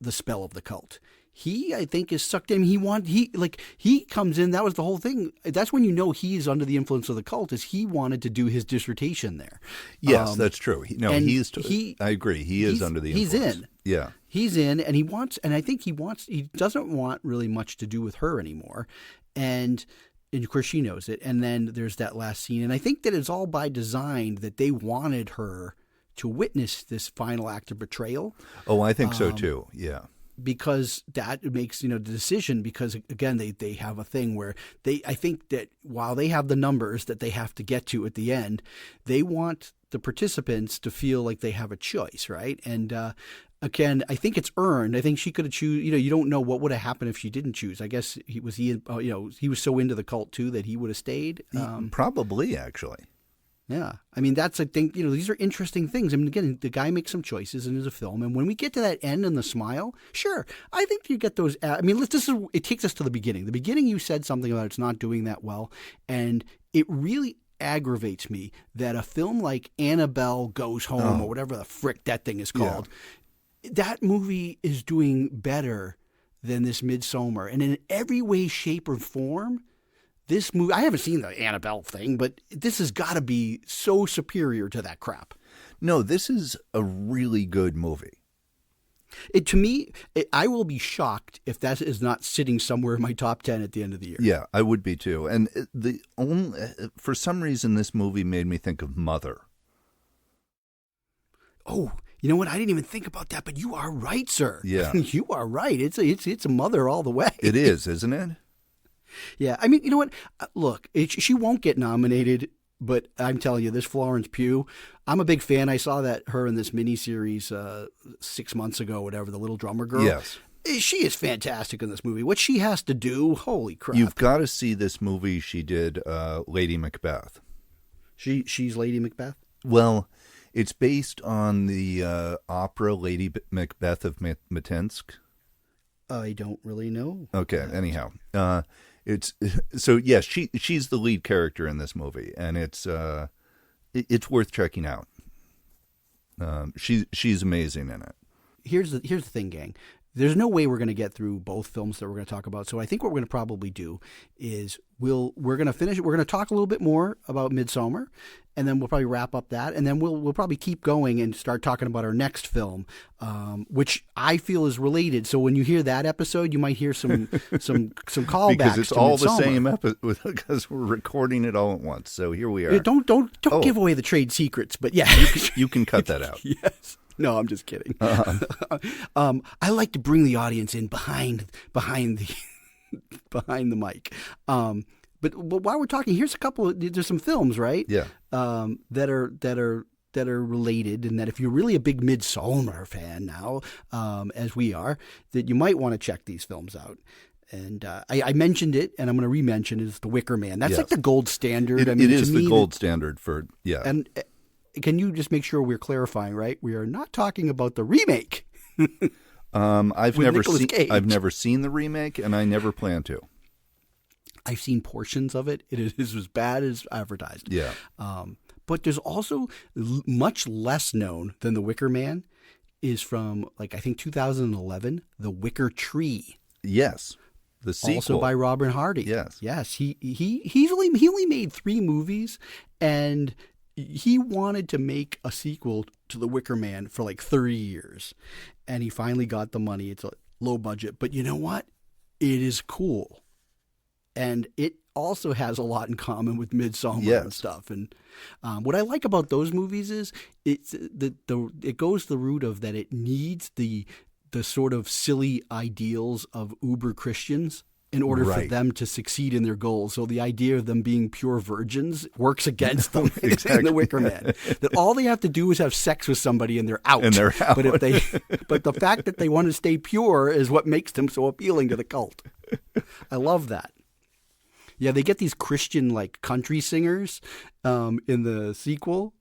the spell of the cult. He, I think, is sucked in. He comes in. That was the whole thing. That's when you know he's under the influence of the cult, is he wanted to do his dissertation there. Yes, that's true. I agree. He is under the influence. He's in. Yeah. He's in, and he doesn't want really much to do with her anymore. And of course, she knows it. And then there's that last scene. And I think that it's all by design, that they wanted her to witness this final act of betrayal. Oh, I think so too. Yeah. Because that makes, the decision, because again, they have a thing where I think that while they have the numbers that they have to get to at the end, they want the participants to feel like they have a choice, right? And again, I think it's earned. I think she could have choose. You don't know what would have happened if she didn't choose. I guess he was so into the cult too that he would have stayed. Probably, actually. Yeah. I mean, that's, I think, these are interesting things. I mean, again, the guy makes some choices in his film. And when we get to that end and the smile, sure, I think you get those. I mean, it takes us to the beginning. The beginning, you said something about it's not doing that well. And it really aggravates me that a film like Annabelle Goes Home or whatever the frick that thing is called, that movie is doing better than this Midsommar. And in every way, shape, or form, this movie, I haven't seen the Annabelle thing, but this has got to be so superior to that crap. No, this is a really good movie. I will be shocked if that is not sitting somewhere in my top 10 at the end of the year. Yeah, I would be too. And for some reason, this movie made me think of Mother. Oh, you know what? I didn't even think about that, but you are right, sir. Yeah. You are right. It's a Mother all the way. It is, isn't it? Yeah, I mean, you know what? Look, she won't get nominated, but I'm telling you, this Florence Pugh, I'm a big fan. I saw her in this miniseries 6 months ago, whatever, The Little Drummer Girl. Yes. She is fantastic in this movie. What she has to do, holy crap. You've got to see this movie she did, Lady Macbeth. She's Lady Macbeth? Well, It's based on the opera Lady Macbeth of Mtsensk. I don't really know. Okay. Anyhow, it's so yes, she's the lead character in this movie, and it's worth checking out. She's amazing in it. Here's the thing, gang. There's no way we're going to get through both films that we're going to talk about. So I think what we're going to probably do is we're going to finish. We're going to talk a little bit more about Midsommar, and then we'll probably wrap up that, and then we'll probably keep going and start talking about our next film, which I feel is related. So when you hear that episode, you might hear some callbacks because it's to all Midsommar. the same episode because we're recording it all at once. So here we are. Yeah, don't give away the trade secrets, but yeah, you can cut that out. Yes. No, I'm just kidding. I like to bring the audience in behind the behind the mic. But while we're talking, here's a couple. There's some films, right? Yeah. That are related, and that if you're really a big Midsommar fan now, as we are, that you might want to check these films out. And I mentioned it, and I'm going to re-mention it. It's The Wicker Man. That's like the gold standard. It is the gold standard for And can you just make sure we're clarifying, right? We are not talking about the remake. I've never seen the remake, and I never plan to. I've seen portions of it. It is as bad as advertised. Yeah. But there's also much less known than The Wicker Man is from, I think 2011, The Wicker Tree. Yes. The sequel. Also by Robert Hardy. Yes. Yes. He only made 3 movies, and he wanted to make a sequel to The Wicker Man for 30 years, and he finally got the money. It's a low budget, but you know what? It is cool, and it also has a lot in common with Midsommar and stuff. And what I like about those movies is it goes the route of that it needs the sort of silly ideals of uber Christians in order for them to succeed in their goals. So the idea of them being pure virgins works against them in The Wicker Man. That all they have to do is have sex with somebody and they're out. But the fact that they want to stay pure is what makes them so appealing to the cult. I love that. Yeah, they get these Christian country singers in the sequel,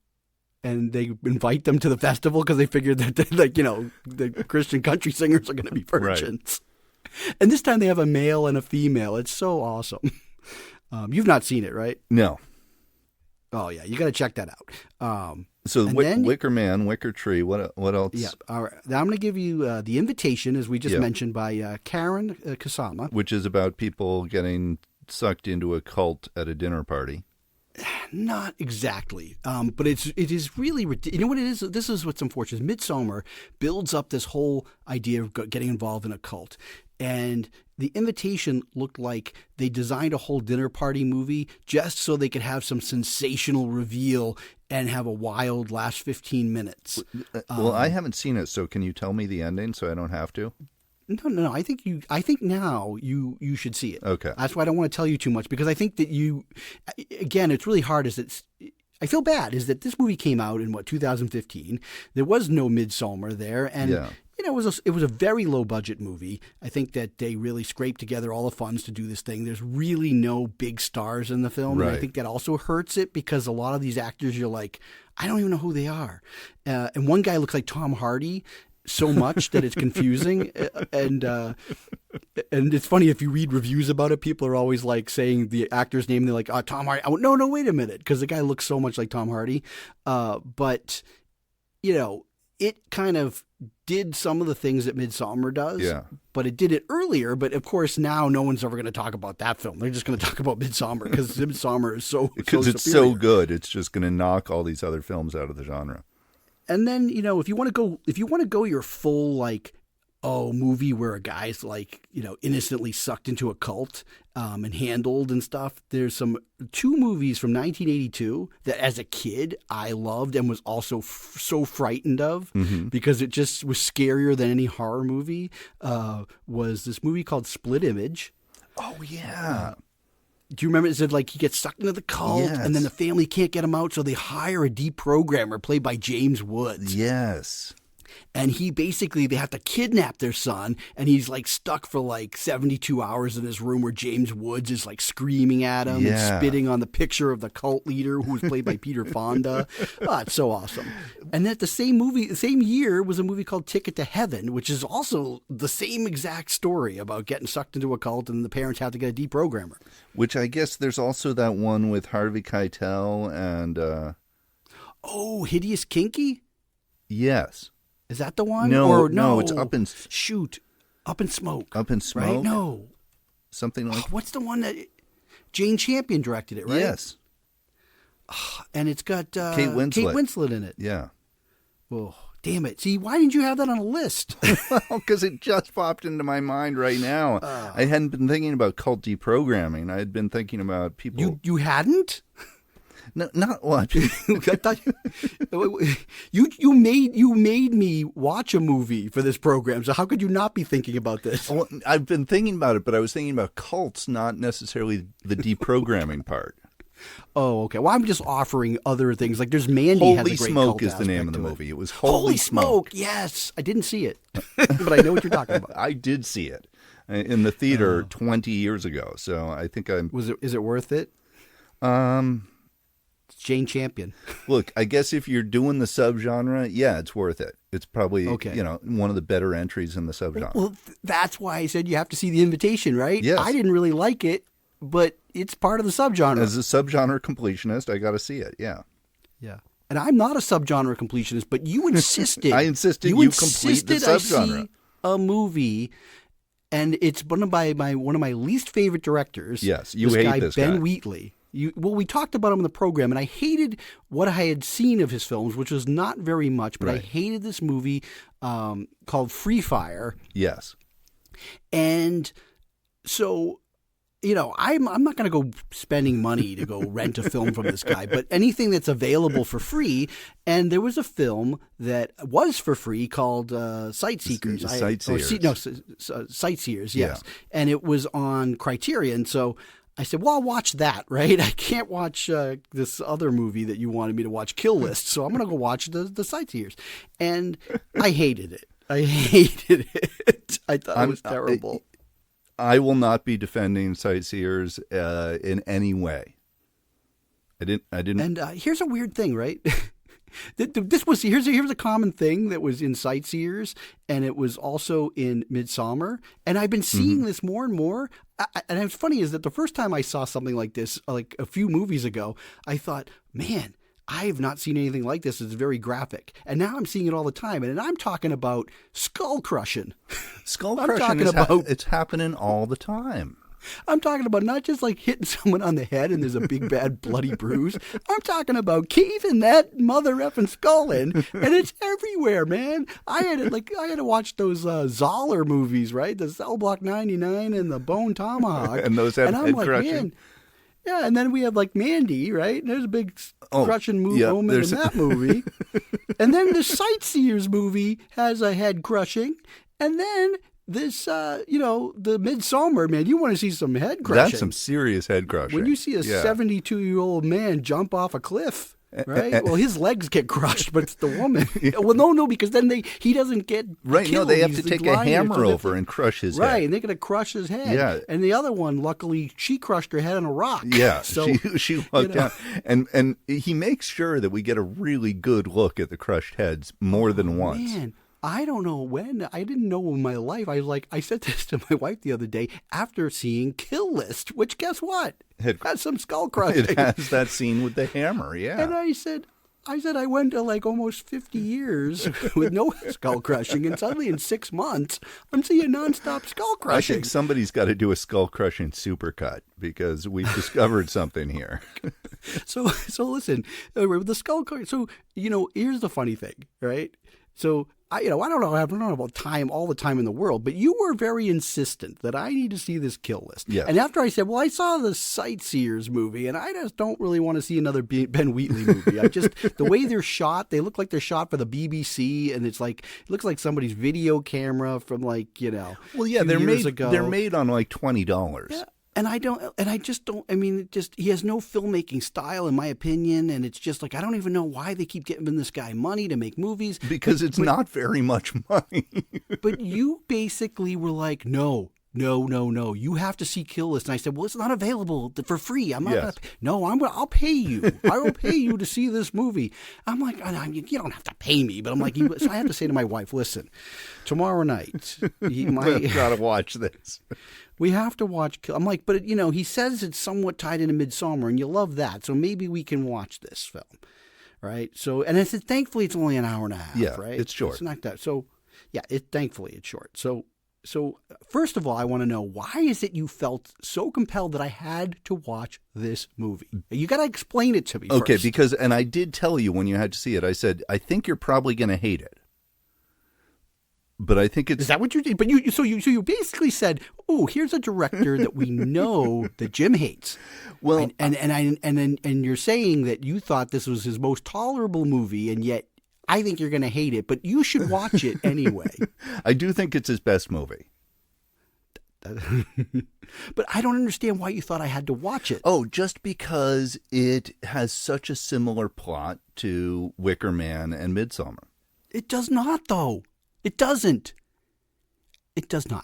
and they invite them to the festival because they figured that the Christian country singers are going to be virgins. Right. And this time they have a male and a female. It's so awesome. You've not seen it, right? No. Oh, yeah. You got to check that out. So Wicker Man, Wicker Tree, what else? Yeah. All right. Now I'm going to give you The Invitation, as we just mentioned, by Karen Kasama. Which is about people getting sucked into a cult at a dinner party. Not exactly, but it is really, you know what it is? This is what's unfortunate. Midsommar builds up this whole idea of getting involved in a cult. And The Invitation looked like they designed a whole dinner party movie just so they could have some sensational reveal and have a wild last 15 minutes. Well, I haven't seen it, so can you tell me the ending so I don't have to? No. I think now you should see it. Okay. That's why I don't want to tell you too much, because I think that again, it's really hard. I feel bad is that this movie came out in 2015. There was no Midsommar there, and it was a very low budget movie. I think that they really scraped together all the funds to do this thing. There's really no big stars in the film, right. And I think that also hurts it because a lot of these actors, you're like, I don't even know who they are. And one guy looks like Tom Hardy so much that it's confusing, and it's funny if you read reviews about it, people are always saying the actor's name, and they're like, "Oh, Tom Hardy." No, wait a minute, because the guy looks so much like Tom Hardy. But it kind of did some of the things that Midsommar does. Yeah. But it did it earlier. But of course, now no one's ever going to talk about that film. They're just going to talk about Midsommar because Midsommar is because it's so good. It's just going to knock all these other films out of the genre. And then, if you want to go your full movie where a guy's innocently sucked into a cult and handled and stuff, there's 2 movies from 1982 that as a kid I loved and was also so frightened of because it just was scarier than any horror movie. Was this movie called Split Image? Oh yeah. Do you remember? It said he gets sucked into the cult, and then the family can't get him out, so they hire a deprogrammer played by James Woods. Yes. And they have to kidnap their son, and he's like stuck for like 72 hours in this room where James Woods is like screaming at him and spitting on the picture of the cult leader who was played by Peter Fonda. Oh, it's so awesome. And that the same year was a movie called Ticket to Heaven, which is also the same exact story about getting sucked into a cult and the parents have to get a deprogrammer. Which I guess there's also that one with Harvey Keitel and... Hideous Kinky? Yes. Is that the one? No, it's Up in... Shoot. Up in Smoke. Up in Smoke? Right? No. Something like... what's the one that... Jane Champion directed it, right? Yes. And it's got Kate Winslet in it. Yeah. Oh, damn it. See, why didn't you have that on a list? Well, because it just popped into my mind right now. I hadn't been thinking about cult deprogramming. I had been thinking about people... You hadn't? No, not what? I thought you made me watch a movie for this program. So how could you not be thinking about this? Well, I've been thinking about it, but I was thinking about cults, not necessarily the deprogramming part. Oh, okay. Well, I'm just offering other things. Like there's Mandy. Holy has a great Smoke cult is the name of the aspect to movie. it. It was Holy Smoke. Yes, I didn't see it, but I know what you're talking about. I did see it in the theater 20 years ago. So I think I'm. Is it worth it? Jane Champion. Look, I guess if you're doing the subgenre, yeah, it's worth it. It's probably one of the better entries in the subgenre. Well, that's why I said you have to see The Invitation, right? Yes. I didn't really like it, but it's part of the subgenre. As a subgenre completionist, I got to see it. Yeah. Yeah. And I'm not a subgenre completionist, but you insisted. I insisted you complete the subgenre. I see a movie, and it's one of my least favorite directors. Yes, you hate this guy. Ben Wheatley. We talked about him in the program, and I hated what I had seen of his films, which was not very much, but I hated this movie called Free Fire. Yes. And so, I'm not going to go spending money to go rent a film from this guy, but anything that's available for free. And there was a film that was for free called Sightseekers. Sightseers, yes. Yeah. And it was on Criterion, so... I said, well, I'll watch that, right? I can't watch this other movie that you wanted me to watch, Kill List, so I'm going to go watch the Sightseers. And I hated it. I thought it was terrible. I will not be defending Sightseers in any way. I didn't. And here's a weird thing, right? Here's a common thing that was in Sightseers, and it was also in Midsommar. And I've been seeing this more and more. And what's funny is that the first time I saw something like this, like a few movies ago, I thought, man, I have not seen anything like this. It's very graphic. And now I'm seeing it all the time. And I'm talking about skull crushing. Skull crushing it's happening all the time. I'm talking about not just like hitting someone on the head and there's a big bad bloody bruise. I'm talking about caving that mother effing skull in, and it's everywhere, man. I had to watch those Zoller movies, right? The Cell Block 99 and the Bone Tomahawk, and those have head crushing. Man, yeah, and then we have like Mandy, right? And there's a big crushing moment in that movie. And then the Sightseers movie has a head crushing, and then. This, the Midsommar, man, you want to see some head crushing. That's some serious head crushing. When you see a 72-year-old man jump off a cliff, right? Well, his legs get crushed, but it's the woman. Well, no, because then he doesn't get right. killed. No, they have to take a hammer over and crush his head. Right, and they're going to crush his head. Yeah. And the other one, luckily, she crushed her head on a rock. Yeah, so she lucked out. And he makes sure that we get a really good look at the crushed heads more than once. Man. I don't know when. I didn't know in my life. I said this to my wife the other day after seeing Kill List, which guess what? It has some skull crushing. It has that scene with the hammer, yeah. And I said I went to like almost 50 years with no skull crushing, and suddenly in 6 months, I'm seeing nonstop skull crushing. I think somebody's got to do a skull crushing supercut because we've discovered something here. So listen, the skull crushing. So, here's the funny thing, right? So, I don't know about time, all the time in the world, but you were very insistent that I need to see this Kill List. Yeah. And after I said, well, I saw the Sightseers movie, and I just don't really want to see another Ben Wheatley movie. The way they're shot, they look like they're shot for the BBC, and it looks like somebody's video camera from Well, yeah, they're made on like $20. Yeah. And I just don't, I mean, he has no filmmaking style, in my opinion. And it's just like, I don't even know why they keep giving this guy money to make movies. Because it's not very much money. But you basically were like, no, you have to see Kill List. And I said, well, it's not available for free. I'm not going to, no, I'll pay you. I will pay you to see this movie. I'm like, you don't have to pay me. But I'm like, so I had to say to my wife, listen, tomorrow night, We've got to watch this. We have to watch. I'm like, but he says it's somewhat tied into Midsommar, and you love that, so maybe we can watch this film, right? So, and I said, thankfully, it's only an hour and a half, right? It's short. It's not that. So, yeah, thankfully it's short. So first of all, I want to know, why is it you felt so compelled that I had to watch this movie? You got to explain it to me. Okay, first. because, and I did tell you when you had to see it, I said, I think you're probably going to hate it. But I think it's... Is that what you did? But you basically said, "Oh, here's a director that we know that Jim hates." Well, and you're saying that you thought this was his most tolerable movie, and yet I think you're going to hate it. But you should watch it anyway. I do think it's his best movie. But I don't understand why you thought I had to watch it. Oh, just because it has such a similar plot to Wicker Man and Midsommar. It does not, though. It doesn't. It does not.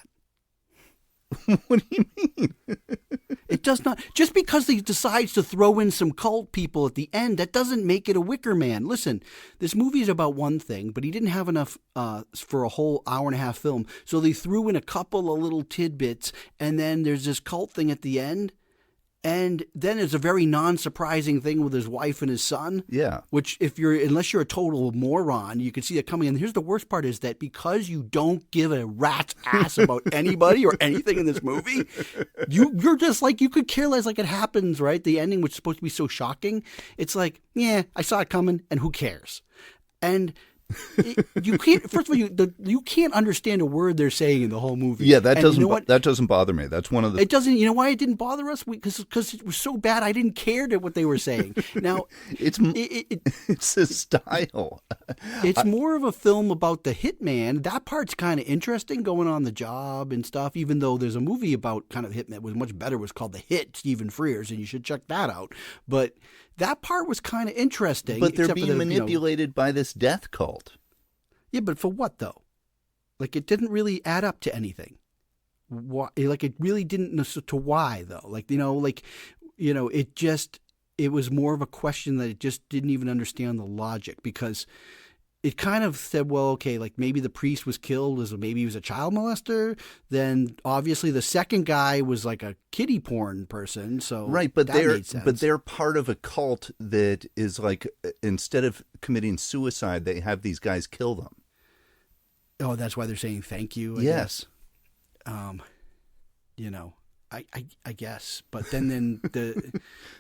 What do you mean? It does not. Just because he decides to throw in some cult people at the end, that doesn't make it a Wicker Man. Listen, this movie is about one thing, but he didn't have enough for a whole hour and a half film. So they threw in a couple of little tidbits, and then there's this cult thing at the end. And then there's a very non-surprising thing with his wife and his son. Yeah. Which, unless you're a total moron, you can see that coming. And here's the worst part is that because you don't give a rat's ass about anybody or anything in this movie, you're just like, you could care less. Like, it happens, right? The ending, which is supposed to be so shocking. It's like, yeah, I saw it coming, and who cares? And you can't. First of all, you can't understand a word they're saying in the whole movie. Yeah, that doesn't bother me. That's one of the. It doesn't. You know why it didn't bother us? Because it was so bad. I didn't care what they were saying. Now it's his style. It's more of a film about the hitman. That part's kind of interesting, going on the job and stuff. Even though there's a movie about kind of hitman that was much better. It was called The Hit, Stephen Frears, and you should check that out. But that part was kind of interesting. But they're being manipulated by this death cult. Yeah, but for what, though? Like, it didn't really add up to anything. Why, like, it really didn't know to why, though. It was more of a question that it just didn't even understand the logic, because it kind of said, well, okay, like maybe the priest was killed as maybe he was a child molester. Then obviously the second guy was like a kiddie porn person. So right, but made sense. they're part of a cult that is like, instead of committing suicide, they have these guys kill them. Oh, that's why they're saying thank you. I yes. Guess. I guess, but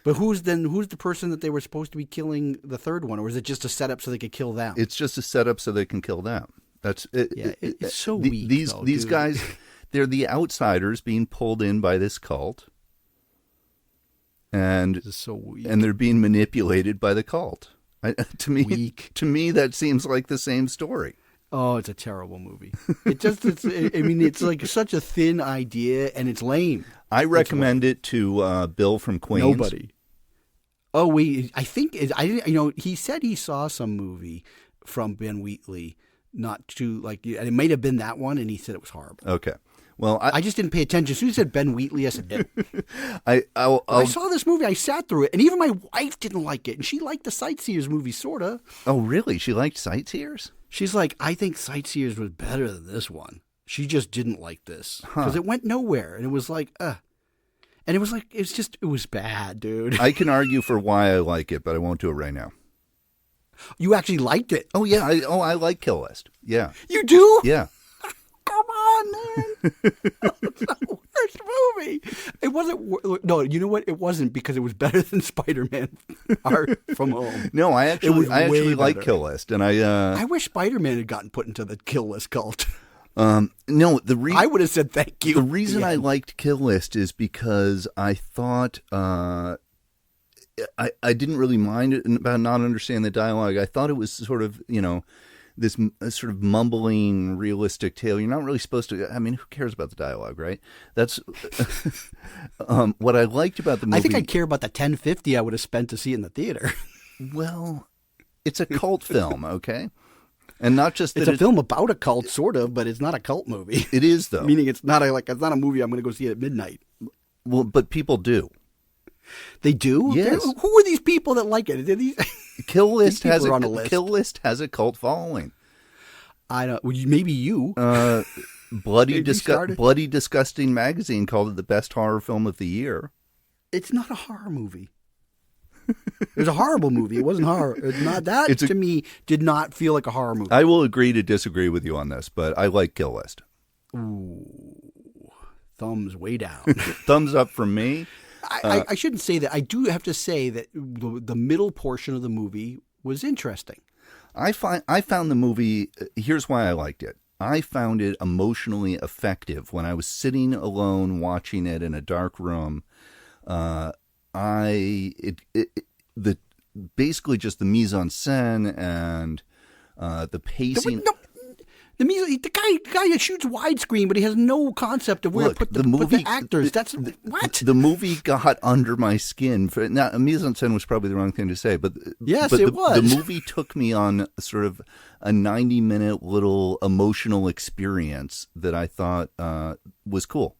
but who's the person that they were supposed to be killing the third one, or is it just a setup so they could kill them? It's just a setup so they can kill them. That's it. Yeah, it's so weak. These guys, they're the outsiders being pulled in by this cult, and it's so weak. And they're being manipulated by the cult. To me, that seems like the same story. Oh, it's a terrible movie. It's like such a thin idea, and it's lame. I recommend it to Bill from Queens. Nobody. Oh, wait, I think he said he saw some movie from Ben Wheatley, not too and it might have been that one, and he said it was horrible. Okay. Well, I just didn't pay attention. As soon as he said Ben Wheatley, I said, no. I saw this movie. I sat through it, and even my wife didn't like it, and she liked the Sightseers movie, sort of. Oh, really? She liked Sightseers? She's like, I think Sightseers was better than this one. She just didn't like this because it went nowhere, and it was like, and it was like, it was bad, dude. I can argue for why I like it, but I won't do it right now. You actually liked it? Oh yeah, I like Kill List. Yeah, you do? Yeah. Come on, man. It's the worst movie. It wasn't. No, you know what? It wasn't, because it was better than Spider-Man Far From Home. No, I actually like Kill List, and I wish Spider-Man had gotten put into the Kill List cult. No, I would have said thank you. The reason I liked Kill List is because I thought I didn't really mind it about not understanding the dialogue. I thought it was sort of, sort of mumbling, realistic tale. You're not really supposed to. I mean, who cares about the dialogue, right? That's what I liked about the movie. I think I'd care about the $10.50 I would have spent to see it in the theater. Well, it's a cult film, okay? And not just that it's a film about a cult, sort of, but it's not a cult movie. It is, though. Meaning it's not a movie I'm going to go see at midnight. Well, but people do. They do? Yes. Who are these people that like it? Kill List has on a list. Kill List has a cult following. I don't. Well, maybe you. Bloody Disgusting magazine called it the best horror film of the year. It's not a horror movie. It was a horrible movie. It wasn't horror. It's not that. To me, did not feel like a horror movie. I will agree to disagree with you on this, but I like Kill List. Ooh, thumbs way down. Thumbs up from me. I shouldn't say that. I do have to say that the middle portion of the movie was interesting. I found the movie. Here's why I liked it. I found it emotionally effective when I was sitting alone watching it in a dark room. Basically just the mise en scène and the pacing. The guy that shoots widescreen, but he has no concept of where to put the actors. That's what the movie got under my skin. Now, mise en scène was probably the wrong thing to say, but yes, it was. The movie took me on sort of a 90-minute little emotional experience that I thought was cool.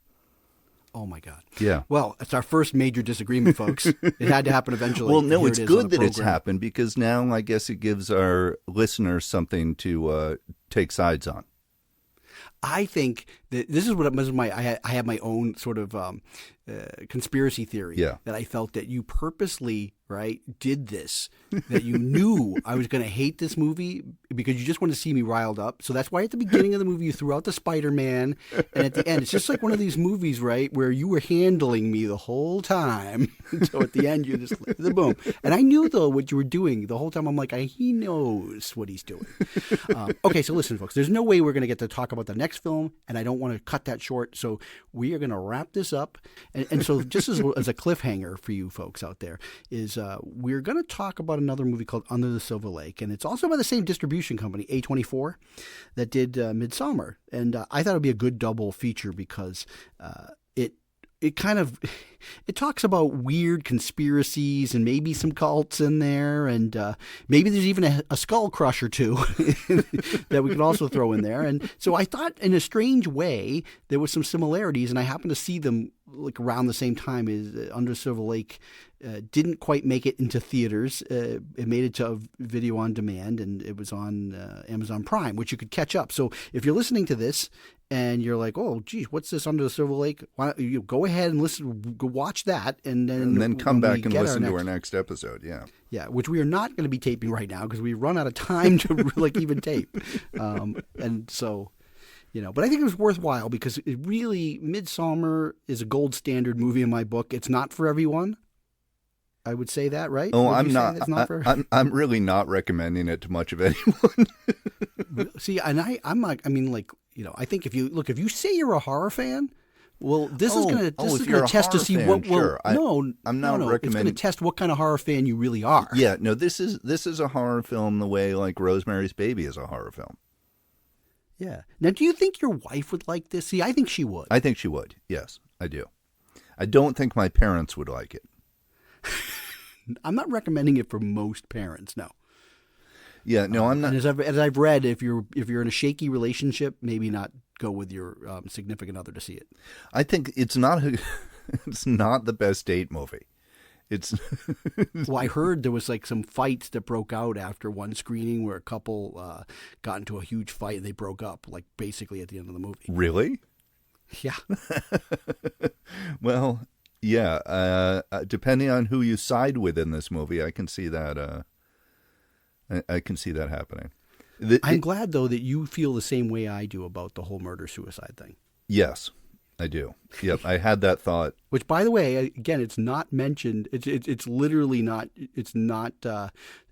Oh, my God. Yeah. Well, it's our first major disagreement, folks. It had to happen eventually. Well, no, it's good that it's happened because now I guess it gives our listeners something to take sides on. I think that this is I have my own sort of conspiracy theory that I felt that you purposely did this, that you knew I was going to hate this movie because you just wanted to see me riled up. So that's why at the beginning of the movie you threw out the Spider-Man, and at the end it's just like one of these movies, where you were handling me the whole time. So at the end you just the boom. And I knew though what you were doing the whole time. I'm like, he knows what he's doing. Okay, so listen, folks. There's no way we're going to get to talk about the next film, and I don't want to cut that short. So we are going to wrap this up. And so just as a cliffhanger for you folks out there is we're going to talk about another movie called Under the Silver Lake. And it's also by the same distribution company, A24, that did Midsommar. And I thought it would be a good double feature because it talks about weird conspiracies and maybe some cults in there, and maybe there's even a skull crush or two that we could also throw in there. And so I thought, in a strange way, there was some similarities, and I happened to see them like around the same time as Under Silver Lake. Didn't quite make it into theaters. It made it to video on demand, and it was on Amazon Prime, which you could catch up. So if you're listening to this and you're like, oh, geez, what's this Under the Silver Lake? Why don't you go ahead and go watch that, and then come back and listen to our next episode. Yeah, which we are not going to be taping right now because we run out of time to even tape, and so. But I think it was worthwhile because it really, Midsommar is a gold standard movie in my book. It's not for everyone. I would say that, right? Oh, I'm not. I'm really not recommending it to much of anyone. See, and I'm like, I think if you say you're a horror fan, well, this is going to test to see what. Sure. I'm not recommending. It's going to test what kind of horror fan you really are. Yeah, no, this is a horror film the way like Rosemary's Baby is a horror film. Yeah. Now, do you think your wife would like this? See, I think she would. I think she would. Yes, I do. I don't think my parents would like it. I'm not recommending it for most parents. No. Yeah, no, I'm not. And as I've read, if you're in a shaky relationship, maybe not go with your significant other to see it. I think it's not the best date movie. Well, I heard there was like some fights that broke out after one screening where a couple got into a huge fight and they broke up, like basically at the end of the movie. Really? Yeah. Well, yeah. Depending on who you side with in this movie, I can see that. I can see that happening. I'm glad though that you feel the same way I do about the whole murder-suicide thing. Yes. I do. Yep, I had that thought. Which, by the way, again, it's not mentioned. It's literally not. It's not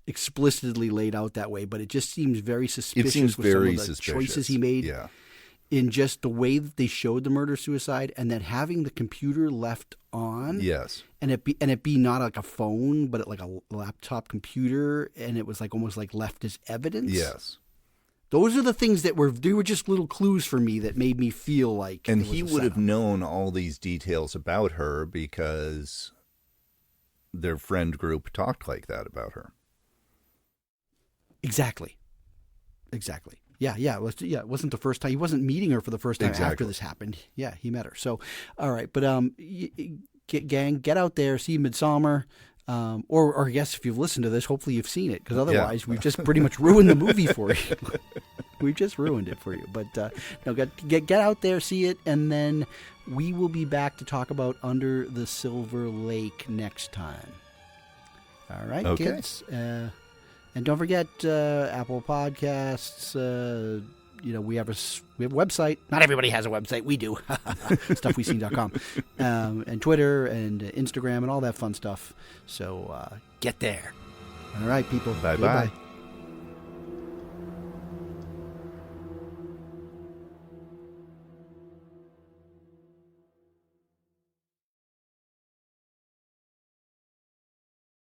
explicitly laid out that way. But it just seems very suspicious. It seems very some of the suspicious. Choices he made. Yeah. In just the way that they showed the murder suicide, and then having the computer left on. Yes. And it be not like a phone, but like a laptop computer, and it was like almost like left as evidence. Yes. Those are the things they were just little clues for me that made me feel like. And he would have known all these details about her because their friend group talked like that about her. Exactly. Yeah. It wasn't the first time. He wasn't meeting her for the first time after this happened. Yeah, he met her. So, all right. But gang, get out there, see Midsommar. Or I guess if you've listened to this, hopefully you've seen it, because otherwise we've just pretty much ruined the movie for you. We've just ruined it for you. But no, get out there, see it, and then we will be back to talk about Under the Silver Lake next time. All right, kids. And don't forget Apple Podcasts. We have a website. Not everybody has a website. We do. StuffWeSeen.com. And Twitter and Instagram and all that fun stuff. So get there. All right, people. Bye-bye.